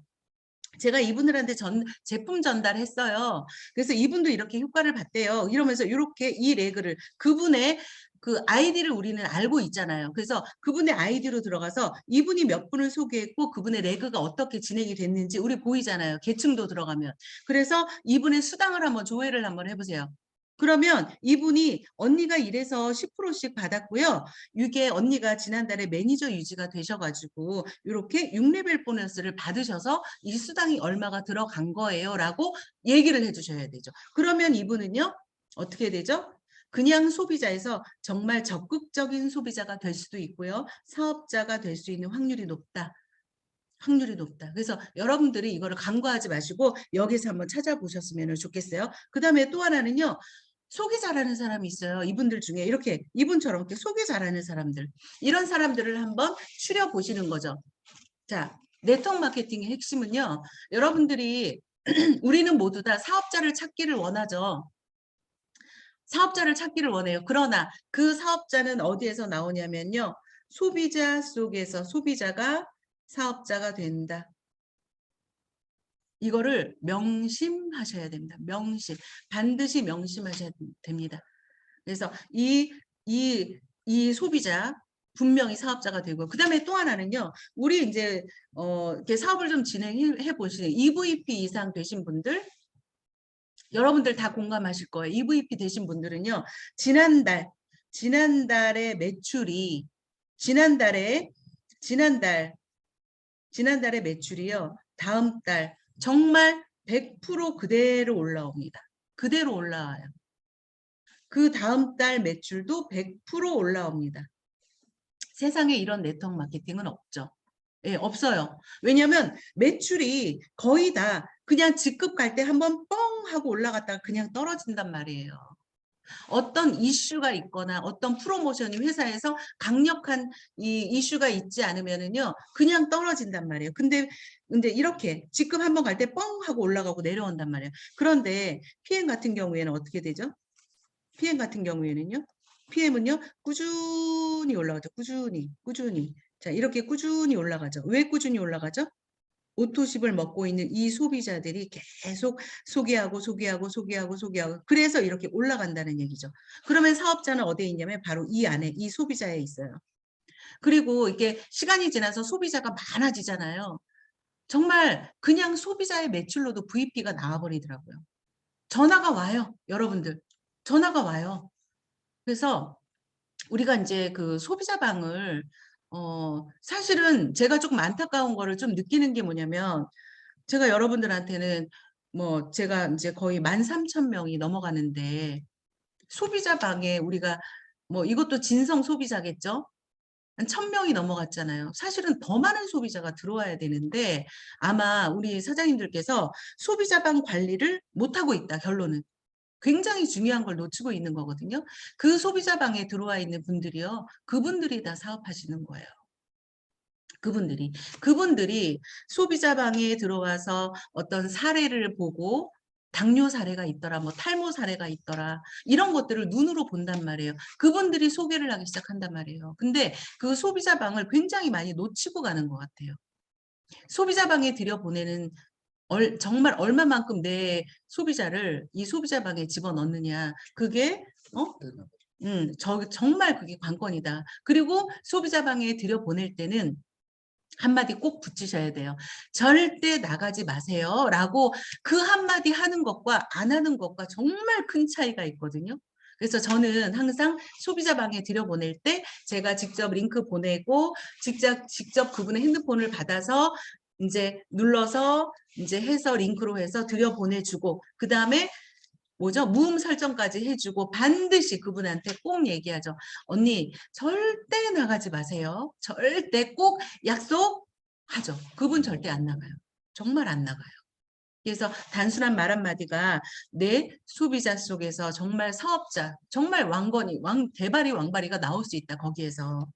제가 이분들한테 제품 전달했어요. 그래서 이분도 이렇게 효과를 봤대요. 이러면서 이렇게 이 레그를 그분의 그 아이디를 우리는 알고 있잖아요. 그래서 그분의 아이디로 들어가서 이분이 몇 분을 소개했고 그분의 레그가 어떻게 진행이 됐는지 우리 보이잖아요. 계층도 들어가면. 그래서 이분의 수당을 한번 조회를 한번 해보세요. 그러면 이분이 언니가 이래서 10%씩 받았고요. 이게 언니가 지난달에 매니저 유지가 되셔가지고 이렇게 6레벨 보너스를 받으셔서 이 수당이 얼마가 들어간 거예요 라고 얘기를 해주셔야 되죠. 그러면 이분은요 어떻게 되죠? 그냥 소비자에서 정말 적극적인 소비자가 될 수도 있고요. 사업자가 될 수 있는 확률이 높다. 그래서 여러분들이 이거를 간과하지 마시고 여기서 한번 찾아보셨으면 좋겠어요. 그 다음에 또 하나는요. 소개 잘하는 사람이 있어요. 이분들 중에 이렇게 이분처럼 이렇게 소개 잘하는 사람들. 이런 사람들을 한번 추려보시는 거죠. 자, 네트워크 마케팅의 핵심은요. 여러분들이 우리는 모두 다 사업자를 찾기를 원하죠. 사업자를 찾기를 원해요. 그러나 그 사업자는 어디에서 나오냐면요. 소비자 속에서 소비자가 사업자가 된다. 이거를 명심하셔야 됩니다. 반드시 명심하셔야 됩니다. 그래서 이 소비자 분명히 사업자가 되고 그 다음에 또 하나는요. 우리 이제 이렇게 사업을 좀 진행해 보시는 EVP 이상 되신 분들 여러분들 다 공감하실 거예요. EVP 되신 분들은요. 지난달의 매출이 지난달의 매출이요. 다음 달 정말 100% 그대로 올라옵니다. 그대로 올라와요. 그 다음 달 매출도 100% 올라옵니다. 세상에 이런 네트워크 마케팅은 없죠. 예, 없어요. 왜냐하면 매출이 거의 다 그냥 직급 갈 때 한번 뻥 하고 올라갔다가 그냥 떨어진단 말이에요. 어떤 이슈가 있거나 어떤 프로모션이 회사에서 강력한 이 이슈가 있지 않으면은요 그냥 떨어진단 말이에요. 근데 이렇게 직급 한번 갈 때 뻥 하고 올라가고 내려온단 말이에요. 그런데 PM 같은 경우에는 어떻게 되죠? PM 같은 경우에는요 PM은요, 꾸준히 올라가죠. 꾸준히. 자, 이렇게 꾸준히 올라가죠. 왜 꾸준히 올라가죠? 오토십을 먹고 있는 이 소비자들이 계속 소개하고. 그래서 이렇게 올라간다는 얘기죠. 그러면 사업자는 어디에 있냐면 바로 이 안에 이 소비자에 있어요. 그리고 이게 시간이 지나서 소비자가 많아지잖아요. 정말 그냥 소비자의 매출로도 VP가 나와버리더라고요. 전화가 와요, 여러분들. 전화가 와요. 그래서 우리가 이제 그 소비자방을 사실은 제가 조금 안타까운 거를 좀 느끼는 게 뭐냐면 제가 여러분들한테는 뭐 제가 이제 거의 13,000명이 넘어가는데 소비자방에 우리가 뭐 이것도 진성 소비자겠죠? 한 1,000명이 넘어갔잖아요. 사실은 더 많은 소비자가 들어와야 되는데 아마 우리 사장님들께서 소비자방 관리를 못하고 있다, 결론은. 굉장히 중요한 걸 놓치고 있는 거거든요. 그 소비자방에 들어와 있는 분들이요. 그분들이 다 사업하시는 거예요. 그분들이 소비자방에 들어와서 어떤 사례를 보고 당뇨 사례가 있더라, 뭐 탈모 사례가 있더라, 이런 것들을 눈으로 본단 말이에요. 그분들이 소개를 하기 시작한단 말이에요. 근데 그 소비자방을 굉장히 많이 놓치고 가는 것 같아요. 소비자방에 들여보내는 정말 얼마만큼 내 소비자를 이 소비자방에 집어넣느냐. 그게 정말 그게 관건이다. 그리고 소비자방에 들여보낼 때는 한마디 꼭 붙이셔야 돼요. 절대 나가지 마세요. 라고 그 한마디 하는 것과 안 하는 것과 정말 큰 차이가 있거든요. 그래서 저는 항상 소비자방에 들여보낼 때 제가 직접 링크 보내고 직접 그분의 핸드폰을 받아서 이제 눌러서 이제 해서 링크로 해서 들여보내주고 그 다음에 뭐죠? 무음 설정까지 해주고 반드시 그분한테 꼭 얘기하죠. 언니 절대 나가지 마세요. 절대 꼭 약속하죠. 그분 절대 안 나가요. 정말 안 나가요. 그래서 단순한 말 한마디가 내 소비자 속에서 정말 사업자, 정말 대발이 왕발이가 나올 수 있다. 거기에서.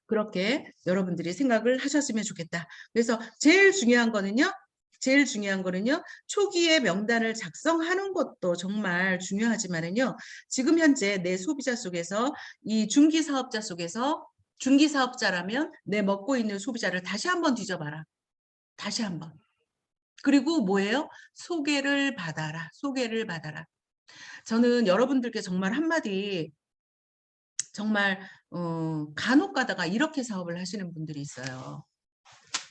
그렇게 여러분들이 생각을 하셨으면 좋겠다. 그래서 제일 중요한 거는요. 초기에 명단을 작성하는 것도 정말 중요하지만은요. 지금 현재 내 소비자 속에서 이 중기 사업자 속에서 중기 사업자라면 내 먹고 있는 소비자를 다시 한번 뒤져봐라. 다시 한번. 그리고 뭐예요? 소개를 받아라. 소개를 받아라. 저는 여러분들께 정말 한마디 정말 간혹 가다가 이렇게 사업을 하시는 분들이 있어요.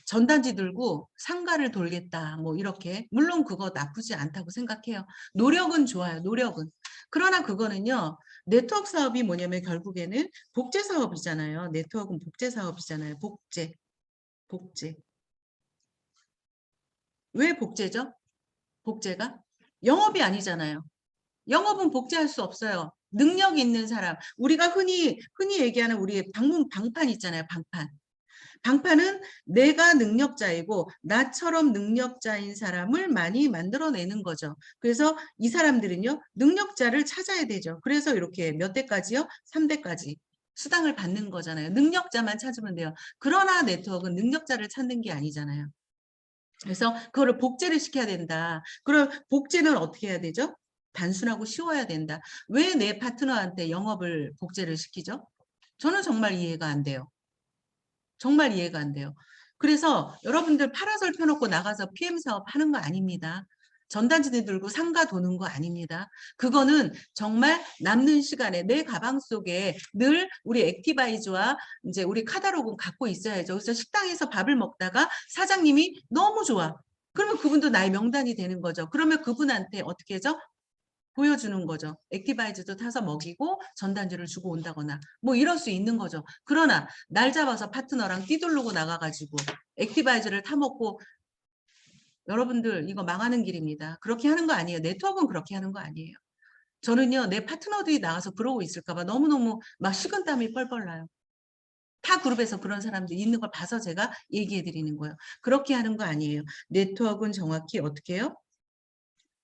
전단지 들고 상가를 돌겠다. 뭐 이렇게. 물론 그거 나쁘지 않다고 생각해요. 노력은 좋아요. 노력은. 그러나 그거는요. 네트워크 사업이 뭐냐면 결국에는 복제 사업이잖아요. 네트워크는 복제 사업이잖아요. 복제. 왜 복제죠? 복제가? 영업이 아니잖아요. 영업은 복제할 수 없어요. 능력 있는 사람. 우리가 흔히 얘기하는 우리의 방판 있잖아요. 방판은 내가 능력자이고 나처럼 능력자인 사람을 많이 만들어내는 거죠. 그래서 이 사람들은요. 능력자를 찾아야 되죠. 그래서 이렇게 몇 대까지요? 3대까지. 수당을 받는 거잖아요. 능력자만 찾으면 돼요. 그러나 네트워크는 능력자를 찾는 게 아니잖아요. 그래서 그거를 복제를 시켜야 된다. 그럼 복제는 어떻게 해야 되죠? 단순하고 쉬워야 된다. 왜 내 파트너한테 영업을 복제를 시키죠? 저는 정말 이해가 안 돼요. 정말 이해가 안 돼요. 그래서 여러분들 파라솔 펴놓고 나가서 PM 사업 하는 거 아닙니다. 전단지 들고 상가 도는 거 아닙니다. 그거는 정말 남는 시간에 내 가방 속에 늘 우리 액티바이즈와 이제 우리 카다로그 갖고 있어야죠. 그래서 식당에서 밥을 먹다가 사장님이 너무 좋아. 그러면 그분도 나의 명단이 되는 거죠. 그러면 그분한테 어떻게 하죠? 보여주는 거죠. 액티바이즈도 타서 먹이고 전단지를 주고 온다거나 뭐 이럴 수 있는 거죠. 그러나 날 잡아서 파트너랑 뛰돌르고 나가가지고 액티바이즈를 타먹고 여러분들 이거 망하는 길입니다. 그렇게 하는 거 아니에요. 네트워크는 그렇게 하는 거 아니에요. 저는요. 내 파트너들이 나와서 그러고 있을까 봐 너무너무 막 식은땀이 뻘뻘 나요. 타 그룹에서 그런 사람들이 있는 걸 봐서 제가 얘기해 드리는 거예요. 그렇게 하는 거 아니에요. 네트워크는 정확히 어떻게 해요?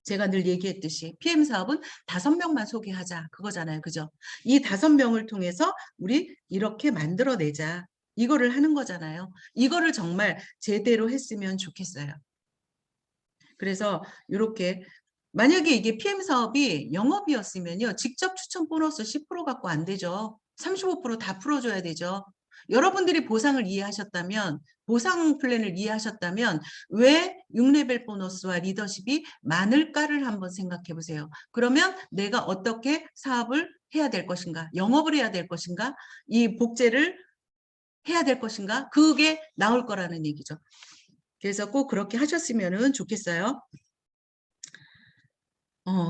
제가 늘 얘기했듯이 PM 사업은 5명만 소개하자 그거잖아요. 그죠? 이 5명을 통해서 우리 이렇게 만들어내자. 이거를 하는 거잖아요. 이거를 정말 제대로 했으면 좋겠어요. 그래서 이렇게 만약에 이게 PM 사업이 영업이었으면요. 직접 추천 보너스 10% 갖고 안 되죠. 35%다 풀어줘야 되죠. 여러분들이 보상을 이해하셨다면, 보상 플랜을 이해하셨다면 왜 6레벨 보너스와 리더십이 많을까를 한번 생각해 보세요. 그러면 내가 어떻게 사업을 해야 될 것인가, 영업을 해야 될 것인가, 이 복제를 해야 될 것인가, 그게 나올 거라는 얘기죠. 그래서 꼭 그렇게 하셨으면 좋겠어요.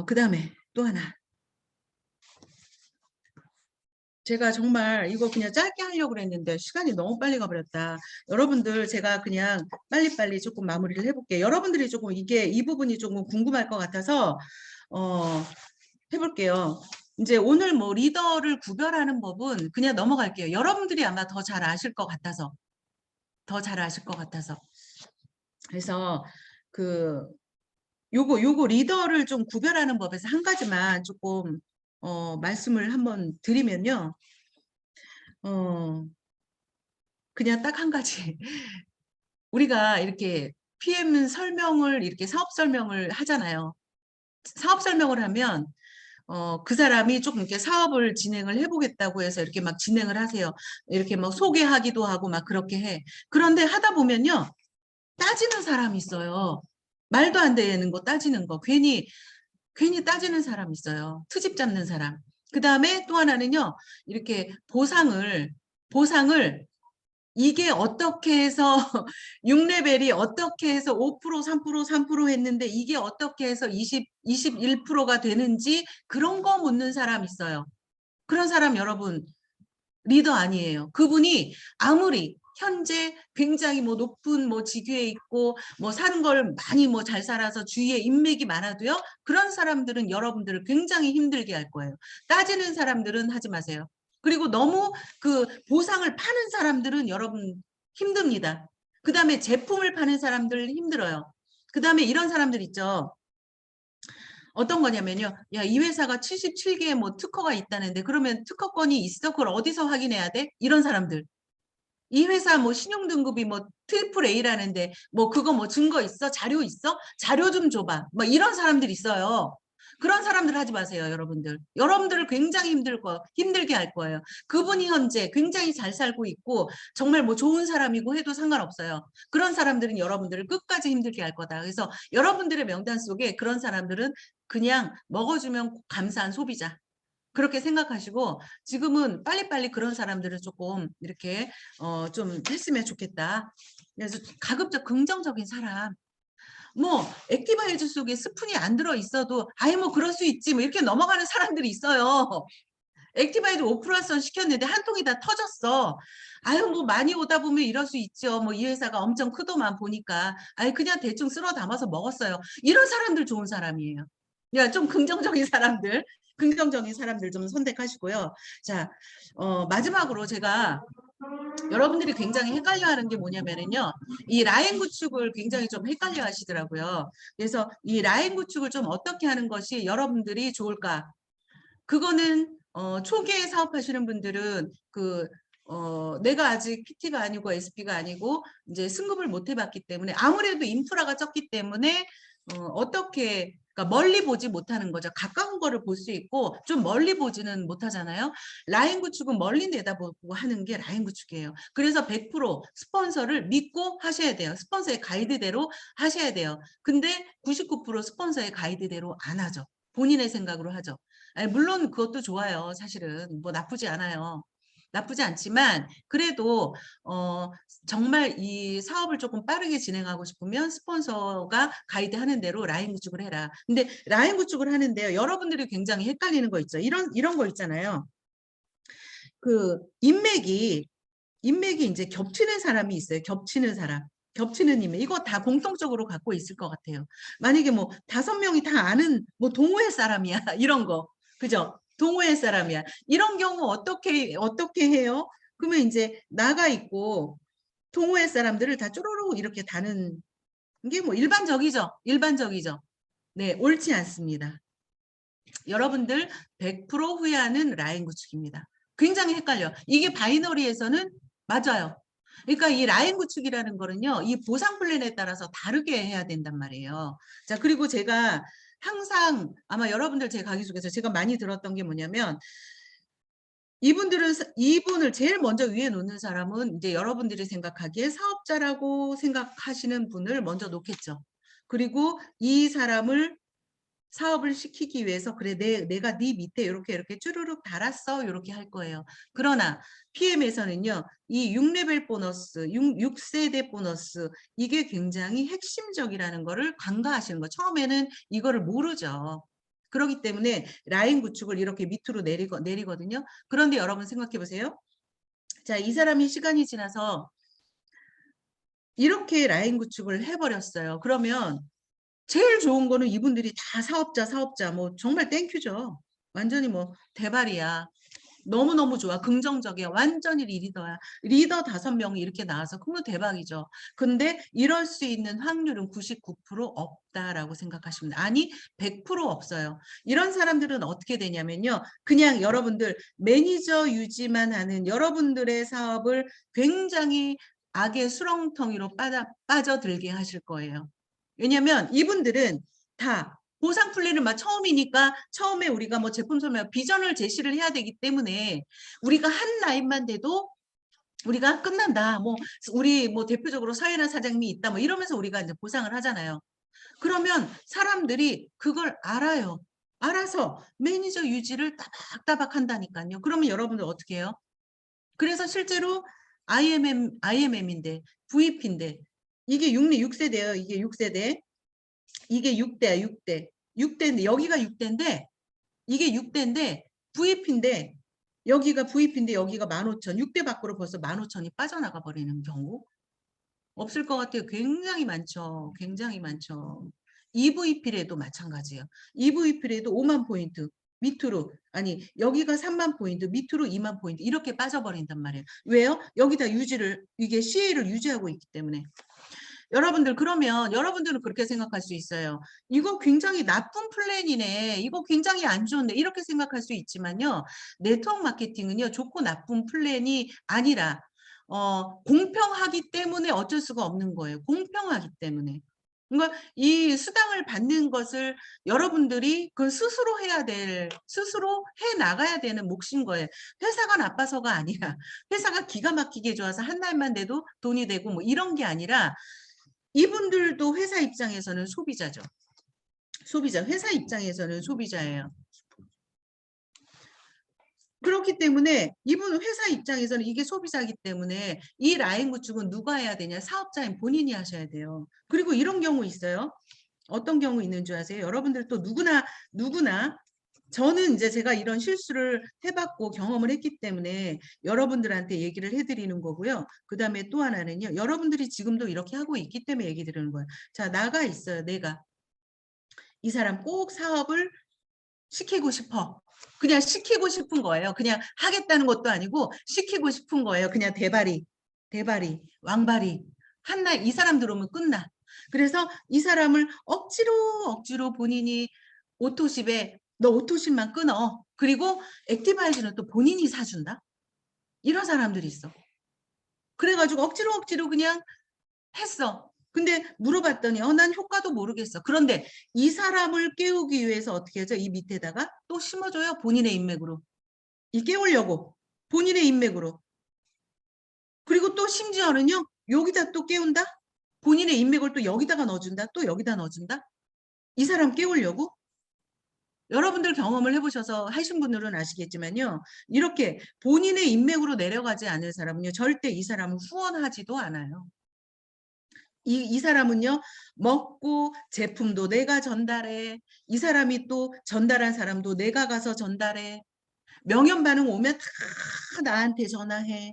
그 다음에 또 하나. 제가 정말 이거 그냥 짧게 하려고 그랬는데 시간이 너무 빨리 가버렸다. 여러분들 제가 그냥 빨리빨리 조금 마무리를 해볼게요. 여러분들이 조금 이 부분이 조금 궁금할 것 같아서 해볼게요. 이제 오늘 뭐 리더를 구별하는 법은 그냥 넘어갈게요. 여러분들이 아마 더 잘 아실 것 같아서. 더 잘 아실 것 같아서. 그래서 요거 리더를 좀 구별하는 법에서 한 가지만 조금 말씀을 한번 드리면요. 그냥 딱 한 가지. 우리가 이렇게 PM 설명을 이렇게 사업 설명을 하잖아요. 사업 설명을 하면 그 사람이 조금 이렇게 사업을 진행을 해보겠다고 해서 이렇게 막 진행을 하세요. 이렇게 막 소개하기도 하고 막 그렇게 해. 그런데 하다 보면요. 따지는 사람이 있어요. 말도 안 되는 거 따지는 거. 괜히 따지는 사람 있어요. 트집 잡는 사람. 그 다음에 또 하나는요. 이렇게 보상을 이게 어떻게 해서 6레벨이 어떻게 해서 5%, 3% 했는데 이게 어떻게 해서 21%가 되는지 그런 거 묻는 사람 있어요. 그런 사람 여러분 리더 아니에요. 그분이 아무리 현재 굉장히 뭐 높은 뭐 직위에 있고 뭐 사는 걸 많이 뭐 잘 살아서 주위에 인맥이 많아도요. 그런 사람들은 여러분들을 굉장히 힘들게 할 거예요. 따지는 사람들은 하지 마세요. 그리고 너무 그 보상을 파는 사람들은 여러분 힘듭니다. 그 다음에 제품을 파는 사람들 힘들어요. 그 다음에 이런 사람들 있죠. 어떤 거냐면요. 야, 이 회사가 77개의 뭐 특허가 있다는데 그러면 특허권이 있어? 그걸 어디서 확인해야 돼? 이런 사람들. 이 회사 뭐 신용등급이 뭐 트리플 A라는데 뭐 그거 뭐 증거 있어? 자료 있어? 자료 좀 줘봐. 뭐 이런 사람들 있어요. 그런 사람들 하지 마세요, 여러분들. 여러분들을 굉장히 힘들게 할 거예요. 그분이 현재 굉장히 잘 살고 있고 정말 뭐 좋은 사람이고 해도 상관없어요. 그런 사람들은 여러분들을 끝까지 힘들게 할 거다. 그래서 여러분들의 명단 속에 그런 사람들은 그냥 먹어주면 감사한 소비자. 그렇게 생각하시고 지금은 빨리빨리 그런 사람들을 조금 이렇게 좀 했으면 좋겠다. 그래서 가급적 긍정적인 사람. 뭐 액티바이저 속에 스푼이 안 들어 있어도 아예 뭐 그럴 수 있지 뭐 이렇게 넘어가는 사람들이 있어요. 액티바이저 오프라선 시켰는데 한 통이 다 터졌어. 아유 뭐 많이 오다 보면 이럴 수 있죠. 뭐 이 회사가 엄청 크더만 보니까 아유 그냥 대충 쓸어 담아서 먹었어요. 이런 사람들 좋은 사람이에요. 야, 좀 긍정적인 사람들 좀 선택하시고요. 자, 마지막으로 제가 여러분들이 굉장히 헷갈려하는 게 뭐냐면은요, 이 라인 구축을 굉장히 좀 헷갈려 하시더라고요. 그래서 이 라인 구축을 좀 어떻게 하는 것이 여러분들이 좋을까? 그거는 초기에 사업하시는 분들은 내가 아직 PT가 아니고 SP가 아니고 이제 승급을 못 해봤기 때문에 아무래도 인프라가 적기 때문에 어떻게 그러니까 멀리 보지 못하는 거죠. 가까운 거를 볼 수 있고 좀 멀리 보지는 못하잖아요. 라인 구축은 멀리 내다보고 하는 게 라인 구축이에요. 그래서 100% 스폰서를 믿고 하셔야 돼요. 스폰서의 가이드대로 하셔야 돼요. 근데 99% 스폰서의 가이드대로 안 하죠. 본인의 생각으로 하죠. 아니, 물론 그것도 좋아요. 사실은 뭐 나쁘지 않아요. 나쁘지 않지만 그래도 정말 이 사업을 조금 빠르게 진행하고 싶으면 스폰서가 가이드하는 대로 라인 구축을 해라. 근데 라인 구축을 하는데요. 여러분들이 굉장히 헷갈리는 거 있죠. 이런 거 있잖아요. 그 인맥이 이제 겹치는 사람이 있어요. 겹치는 사람. 겹치는 인맥. 이거 다 공통적으로 갖고 있을 것 같아요. 만약에 뭐 5명이 다 아는 뭐 동호회 사람이야. 이런 거. 그죠? 동호회 사람이야. 이런 경우 어떻게 해요? 그러면 이제 나가 있고 동호회 사람들을 다 쪼로록 이렇게 다는 게 뭐 일반적이죠. 일반적이죠. 네, 옳지 않습니다. 여러분들 100% 후회하는 라인 구축입니다. 굉장히 헷갈려. 이게 바이너리에서는 맞아요. 그러니까 이 라인 구축이라는 거는요. 이 보상 플랜에 따라서 다르게 해야 된단 말이에요. 자, 그리고 제가 항상 아마 여러분들 제 강의 속에서 제가 많이 들었던 게 뭐냐면 이분을 제일 먼저 위에 놓는 사람은 이제 여러분들이 생각하기에 사업자라고 생각하시는 분을 먼저 놓겠죠. 그리고 이 사람을 사업을 시키기 위해서 그래 내가 네 밑에 이렇게 쭈루룩 달았어 이렇게 할 거예요. 그러나 PM에서는요. 이 6레벨 보너스, 6세대 보너스 이게 굉장히 핵심적이라는 거를 간과하시는 거. 처음에는 이거를 모르죠. 그렇기 때문에 라인 구축을 이렇게 밑으로 내리거든요. 그런데 여러분 생각해 보세요. 자, 이 사람이 시간이 지나서 이렇게 라인 구축을 해버렸어요. 그러면 제일 좋은 거는 이분들이 다 사업자 뭐 정말 땡큐죠. 완전히 뭐 대발이야. 너무너무 좋아. 긍정적이야. 완전히 리더야. 리더 5명이 이렇게 나와서 그러면 대박이죠. 근데 이럴 수 있는 확률은 99% 없다라고 생각하시면 돼요. 아니 100% 없어요. 이런 사람들은 어떻게 되냐면요. 그냥 여러분들 매니저 유지만 하는 여러분들의 사업을 굉장히 악의 수렁텅이로 빠져들게 하실 거예요. 왜냐면 이분들은 다 보상 플랜을 막 처음이니까 처음에 우리가 뭐 제품 설명 비전을 제시를 해야 되기 때문에 우리가 한 라인만 돼도 우리가 끝난다. 뭐 우리 뭐 대표적으로 서예나 사장님이 있다. 뭐 이러면서 우리가 이제 보상을 하잖아요. 그러면 사람들이 그걸 알아요. 알아서 매니저 유지를 따박따박 한다니까요. 그러면 여러분들 어떻게 해요? 그래서 실제로 IMM인데 VP인데 이게 6세대예요. 이게 6세대. 이게 6대야, 6대. 6대인데 여기가 6대인데 이게 6대인데 VP인데 여기가 VP인데 여기가 15,000. 6대 밖으로 벌써 15,000이 빠져나가 버리는 경우 없을 것 같아요. 굉장히 많죠. 굉장히 많죠. EVP래도 마찬가지예요. EVP래도 5만 포인트 밑으로 아니 여기가 3만 포인트 밑으로 2만 포인트 이렇게 빠져버린단 말이에요. 왜요? 여기다 유지를 이게 CA를 유지하고 있기 때문에. 여러분들 그러면 여러분들은 그렇게 생각할 수 있어요. 이거 굉장히 나쁜 플랜이네. 이거 굉장히 안 좋은데 이렇게 생각할 수 있지만요. 네트워크 마케팅은요. 좋고 나쁜 플랜이 아니라 공평하기 때문에 어쩔 수가 없는 거예요. 공평하기 때문에. 그러니까 이 수당을 받는 것을 여러분들이 그 스스로 해 나가야 되는 몫인 거예요. 회사가 나빠서가 아니라 회사가 기가 막히게 좋아서 한 달만 돼도 돈이 되고 뭐 이런 게 아니라 이분들도 회사 입장에서는 소비자죠. 소비자. 회사 입장에서는 소비자예요. 그렇기 때문에 이분 회사 입장에서는 이게 소비자이기 때문에 이 라인 구축은 누가 해야 되냐? 사업자인 본인이 하셔야 돼요. 그리고 이런 경우 있어요. 어떤 경우 있는 줄 아세요? 여러분들 또 누구나 저는 이제 제가 이런 실수를 해봤고 경험을 했기 때문에 여러분들한테 얘기를 해드리는 거고요. 그 다음에 또 하나는요. 여러분들이 지금도 이렇게 하고 있기 때문에 얘기 드리는 거예요. 자, 나가 있어요. 내가. 이 사람 꼭 사업을 시키고 싶어. 그냥 시키고 싶은 거예요. 그냥 하겠다는 것도 아니고 시키고 싶은 거예요. 그냥 대발이, 왕발이. 한날 이 사람 들어오면 끝나. 그래서 이 사람을 억지로 본인이 오토십에 너 오토십만 끊어. 그리고 액티바이즈는 또 본인이 사준다. 이런 사람들이 있어. 그래가지고 억지로 그냥 했어. 근데 물어봤더니 난 효과도 모르겠어. 그런데 이 사람을 깨우기 위해서 어떻게 하죠? 이 밑에다가 또 심어줘요. 본인의 인맥으로. 이 깨우려고. 본인의 인맥으로. 그리고 또 심지어는요. 여기다 또 깨운다. 본인의 인맥을 또 여기다가 넣어준다. 또 여기다 넣어준다. 이 사람 깨우려고. 여러분들 경험을 해보셔서 하신 분들은 아시겠지만요. 이렇게 본인의 인맥으로 내려가지 않을 사람은요. 절대 이 사람은 후원하지도 않아요. 이 사람은요, 먹고 제품도 내가 전달해. 이 사람이 또 전달한 사람도 내가 가서 전달해. 명연 반응 오면 다 나한테 전화해.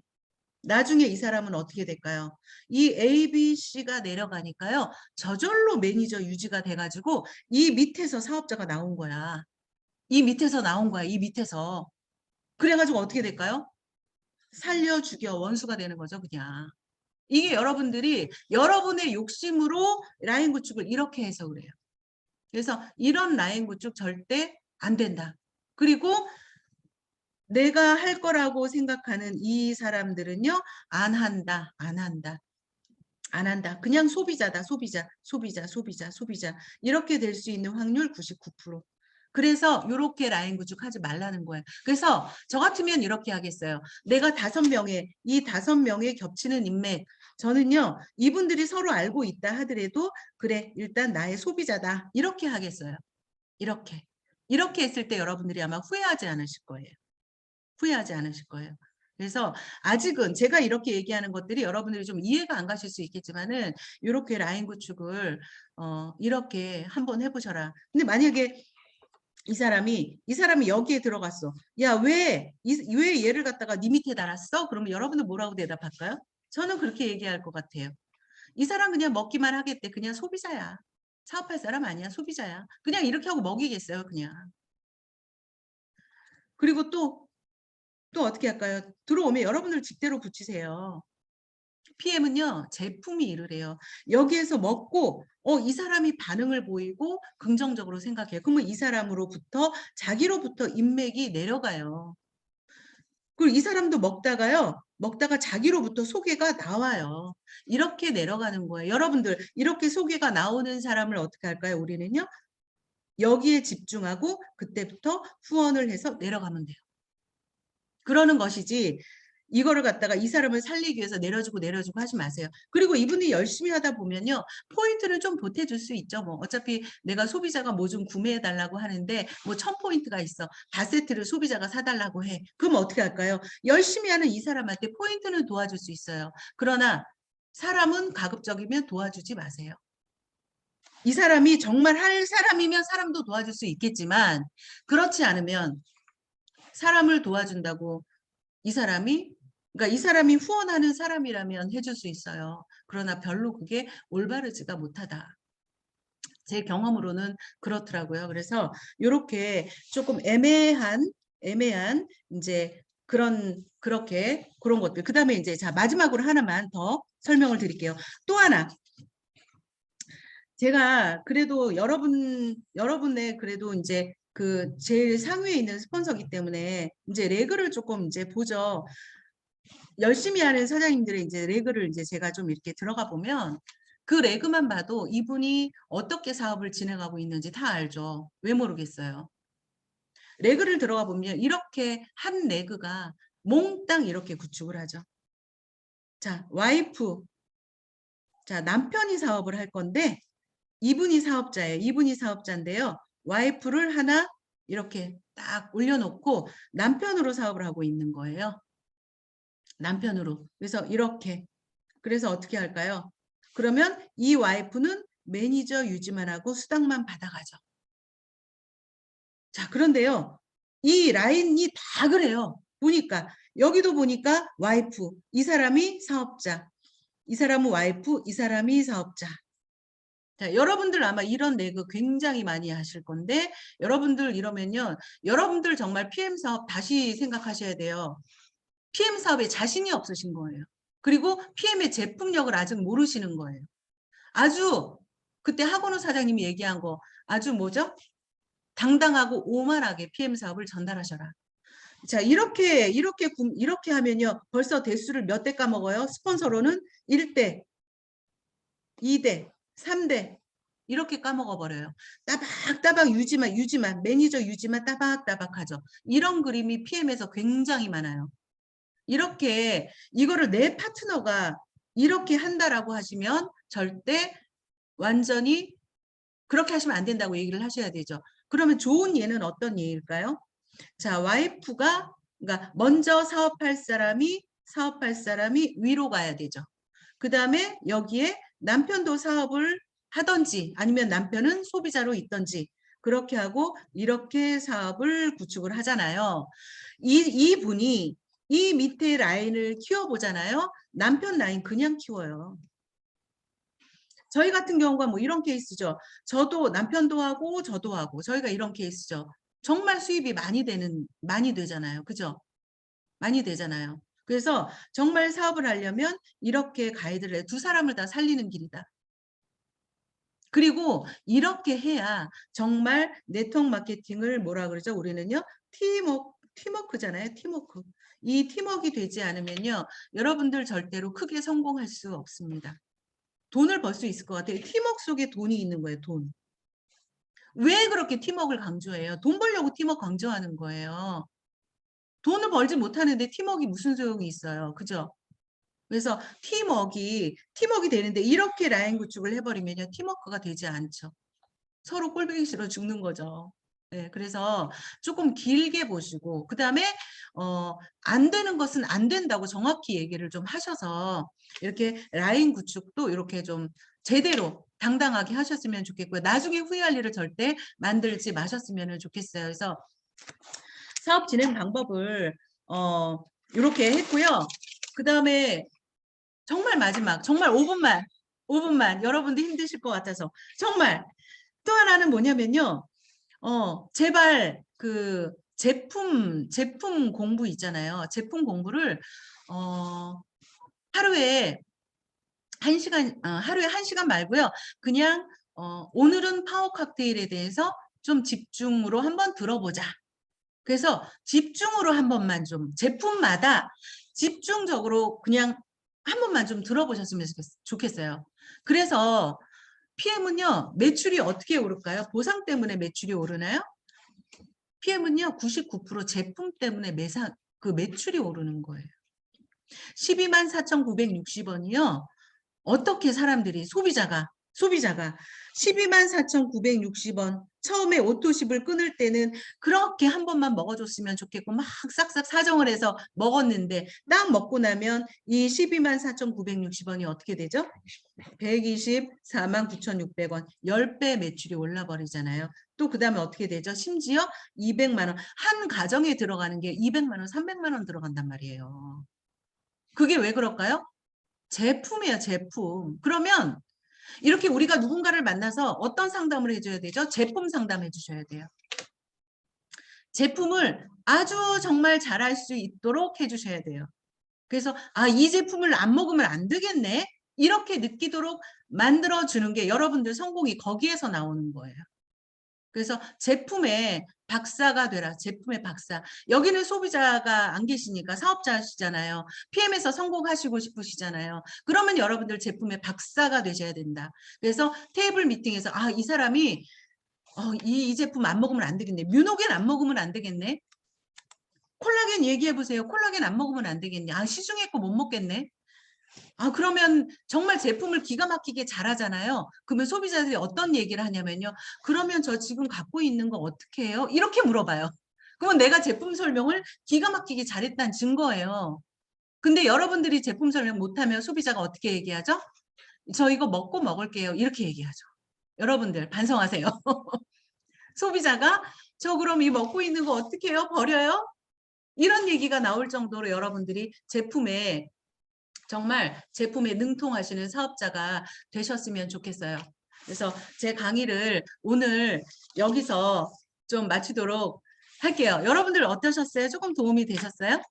나중에 이 사람은 어떻게 될까요? 이 ABC가 내려가니까요. 저절로 매니저 유지가 돼가지고 이 밑에서 사업자가 나온 거야. 이 밑에서 나온 거야. 이 밑에서. 그래가지고 어떻게 될까요? 살려 죽여 원수가 되는 거죠. 그냥. 이게 여러분들이 여러분의 욕심으로 라인 구축을 이렇게 해서 그래요. 그래서 이런 라인 구축 절대 안 된다. 그리고 내가 할 거라고 생각하는 이 사람들은요. 안 한다. 안 한다. 그냥 소비자다. 소비자, 소비자, 소비자, 소비자. 이렇게 될 수 있는 확률 99%. 그래서 이렇게 라인 구축하지 말라는 거예요. 그래서 저 같으면 이렇게 하겠어요. 내가 이 5명의 겹치는 인맥. 저는요, 이분들이 서로 알고 있다 하더라도 그래, 일단 나의 소비자다. 이렇게 하겠어요. 이렇게. 이렇게 했을 때 여러분들이 아마 후회하지 않으실 거예요. 후회하지 않으실 거예요. 그래서 아직은 제가 이렇게 얘기하는 것들이 여러분들이 좀 이해가 안 가실 수 있겠지만은 이렇게 라인 구축을 이렇게 한번 해보셔라. 근데 만약에 이 사람이 여기에 들어갔어. 야, 왜 얘를 갖다가 네 밑에 달았어? 그러면 여러분들 뭐라고 대답할까요? 저는 그렇게 얘기할 것 같아요. 이 사람 그냥 먹기만 하겠대. 그냥 소비자야. 사업할 사람 아니야. 소비자야. 그냥 이렇게 하고 먹이겠어요. 그냥. 그리고 또 어떻게 할까요? 들어오면 여러분들 직대로 붙이세요. PM은요, 제품이 이르래요. 여기에서 먹고, 이 사람이 반응을 보이고 긍정적으로 생각해요. 그러면 이 사람으로부터, 자기로부터 인맥이 내려가요. 그리고 이 사람도 먹다가 자기로부터 소개가 나와요. 이렇게 내려가는 거예요. 여러분들, 이렇게 소개가 나오는 사람을 어떻게 할까요? 우리는요, 여기에 집중하고 그때부터 후원을 해서 내려가면 돼요. 그러는 것이지 이거를 갖다가 이 사람을 살리기 위해서 내려주고 하지 마세요. 그리고 이분이 열심히 하다 보면요. 포인트를 좀 보태줄 수 있죠. 뭐 어차피 내가 소비자가 뭐 좀 구매해달라고 하는데 뭐 1000포인트가 있어. 4세트를 소비자가 사달라고 해. 그럼 어떻게 할까요? 열심히 하는 이 사람한테 포인트는 도와줄 수 있어요. 그러나 사람은 가급적이면 도와주지 마세요. 이 사람이 정말 할 사람이면 사람도 도와줄 수 있겠지만 그렇지 않으면 사람을 도와준다고 그러니까 이 사람이 후원하는 사람이라면 해줄 수 있어요. 그러나 별로 그게 올바르지가 못하다. 제 경험으로는 그렇더라고요. 그래서 이렇게 조금 애매한 이제 그런 것들. 그 다음에 이제 자 마지막으로 하나만 더 설명을 드릴게요. 또 하나. 제가 그래도 여러분의 그래도 이제 그 제일 상위에 있는 스폰서기 때문에 이제 레그를 조금 이제 보죠. 열심히 하는 사장님들의 이제 레그를 이제 제가 좀 이렇게 들어가 보면 그 레그만 봐도 이분이 어떻게 사업을 진행하고 있는지 다 알죠. 왜 모르겠어요. 레그를 들어가 보면 이렇게 한 레그가 몽땅 이렇게 구축을 하죠. 자, 와이프. 자, 남편이 사업을 할 건데 이분이 사업자예요. 이분이 사업자인데요. 와이프를 하나 이렇게 딱 올려놓고 남편으로 사업을 하고 있는 거예요. 남편으로. 그래서 이렇게. 그래서 어떻게 할까요? 그러면 이 와이프는 매니저 유지만 하고 수당만 받아가죠. 자, 그런데요. 이 라인이 다 그래요. 보니까 여기도 보니까 와이프, 이 사람이 사업자, 이 사람은 와이프, 이 사람이 사업자. 자, 여러분들 아마 이런 레그 굉장히 많이 하실 건데 여러분들 이러면요. 여러분들 정말 PM 사업 다시 생각하셔야 돼요. PM 사업에 자신이 없으신 거예요. 그리고 PM의 제품력을 아직 모르시는 거예요. 아주 그때 학원우 사장님이 얘기한 거 아주 뭐죠? 당당하고 오만하게 PM 사업을 전달하셔라. 자, 이렇게 하면요. 벌써 대수를 몇 대 까먹어요? 스폰서로는 1대, 2대, 3대 이렇게 까먹어 버려요. 따박따박 유지만 매니저 유지만 따박따박 하죠. 이런 그림이 PM에서 굉장히 많아요. 이렇게 이거를 내 파트너가 이렇게 한다라고 하시면 절대 완전히 그렇게 하시면 안 된다고 얘기를 하셔야 되죠. 그러면 좋은 예는 어떤 예일까요? 자, 와이프가 그러니까 먼저 사업할 사람이 위로 가야 되죠. 그 다음에 여기에 남편도 사업을 하든지 아니면 남편은 소비자로 있든지 그렇게 하고 이렇게 사업을 구축을 하잖아요. 이분이 이 밑에 라인을 키워보잖아요. 남편 라인 그냥 키워요. 저희 같은 경우가 뭐 이런 케이스죠. 저도 남편도 하고 저도 하고 저희가 이런 케이스죠. 정말 수입이 많이 되잖아요. 그죠? 많이 되잖아요. 그래서 정말 사업을 하려면 이렇게 가이드를 해. 두 사람을 다 살리는 길이다. 그리고 이렇게 해야 정말 네트워크 마케팅을 뭐라 그러죠? 우리는요. 팀워크잖아요. 팀워크. 이 팀워크가 되지 않으면요. 여러분들 절대로 크게 성공할 수 없습니다. 돈을 벌 수 있을 것 같아요. 팀워크 속에 돈이 있는 거예요. 돈. 왜 그렇게 팀워크를 강조해요? 돈 벌려고 팀워크 강조하는 거예요. 돈을 벌지 못하는데 팀워크가 무슨 소용이 있어요. 그죠? 그래서 팀워크가 되는데 이렇게 라인 구축을 해버리면요. 팀워크가 되지 않죠. 서로 꼴보기 싫어 죽는 거죠. 네, 그래서 조금 길게 보시고 그다음에 안 되는 것은 안 된다고 정확히 얘기를 좀 하셔서 이렇게 라인 구축도 이렇게 좀 제대로 당당하게 하셨으면 좋겠고요. 나중에 후회할 일을 절대 만들지 마셨으면 좋겠어요. 그래서 사업 진행 방법을 이렇게 했고요. 그다음에 정말 마지막, 정말 5분만 여러분들 힘드실 것 같아서 정말 또 하나는 뭐냐면요. 제발 그 제품 공부 있잖아요. 제품 공부를 하루에 1시간, 하루에 1시간 말고요. 그냥 오늘은 파워 칵테일에 대해서 좀 집중으로 한번 들어보자. 그래서 집중으로 한 번만 좀 제품마다 집중적으로 그냥 한 번만 좀 들어보셨으면 좋겠어요. 그래서 PM은요, 매출이 어떻게 오를까요? 보상 때문에 매출이 오르나요? PM은요, 99% 제품 때문에 매출이 오르는 거예요. 124,960원이요. 어떻게 사람들이 소비자가 124,960원 처음에 오토십을 끊을 때는 그렇게 한 번만 먹어줬으면 좋겠고 막 싹싹 사정을 해서 먹었는데 딱 먹고 나면 이 124,960원이 어떻게 되죠? 124,9,600원 10배 매출이 올라 버리잖아요. 또 그 다음에 어떻게 되죠? 심지어 200만 원 한 가정에 들어가는 게 200만 원 300만 원 들어간단 말이에요. 그게 왜 그럴까요? 제품이에요, 제품. 그러면 이렇게 우리가 누군가를 만나서 어떤 상담을 해줘야 되죠? 제품 상담해 주셔야 돼요. 제품을 아주 정말 잘할 수 있도록 해주셔야 돼요. 그래서 이 제품을 안 먹으면 안 되겠네. 이렇게 느끼도록 만들어주는 게 여러분들 성공이 거기에서 나오는 거예요. 그래서 제품의 박사가 되라. 제품의 박사. 여기는 소비자가 안 계시니까 사업자시잖아요. PM에서 성공하시고 싶으시잖아요. 그러면 여러분들 제품의 박사가 되셔야 된다. 그래서 테이블 미팅에서 이 사람이 이 제품 안 먹으면 안 되겠네. 뮤노겐 안 먹으면 안 되겠네. 콜라겐 얘기해 보세요. 콜라겐 안 먹으면 안 되겠네. 시중에 거 못 먹겠네. 그러면 정말 제품을 기가 막히게 잘하잖아요. 그러면 소비자들이 어떤 얘기를 하냐면요. 그러면 저 지금 갖고 있는 거 어떻게 해요? 이렇게 물어봐요. 그러면 내가 제품 설명을 기가 막히게 잘했다는 증거예요. 근데 여러분들이 제품 설명 못하면 소비자가 어떻게 얘기하죠? 저 이거 먹고 먹을게요. 이렇게 얘기하죠. 여러분들 반성하세요. 소비자가 저 그럼 이 먹고 있는 거 어떻게 해요? 버려요? 이런 얘기가 나올 정도로 여러분들이 정말 제품에 능통하시는 사업자가 되셨으면 좋겠어요. 그래서 제 강의를 오늘 여기서 좀 마치도록 할게요. 여러분들 어떠셨어요? 조금 도움이 되셨어요?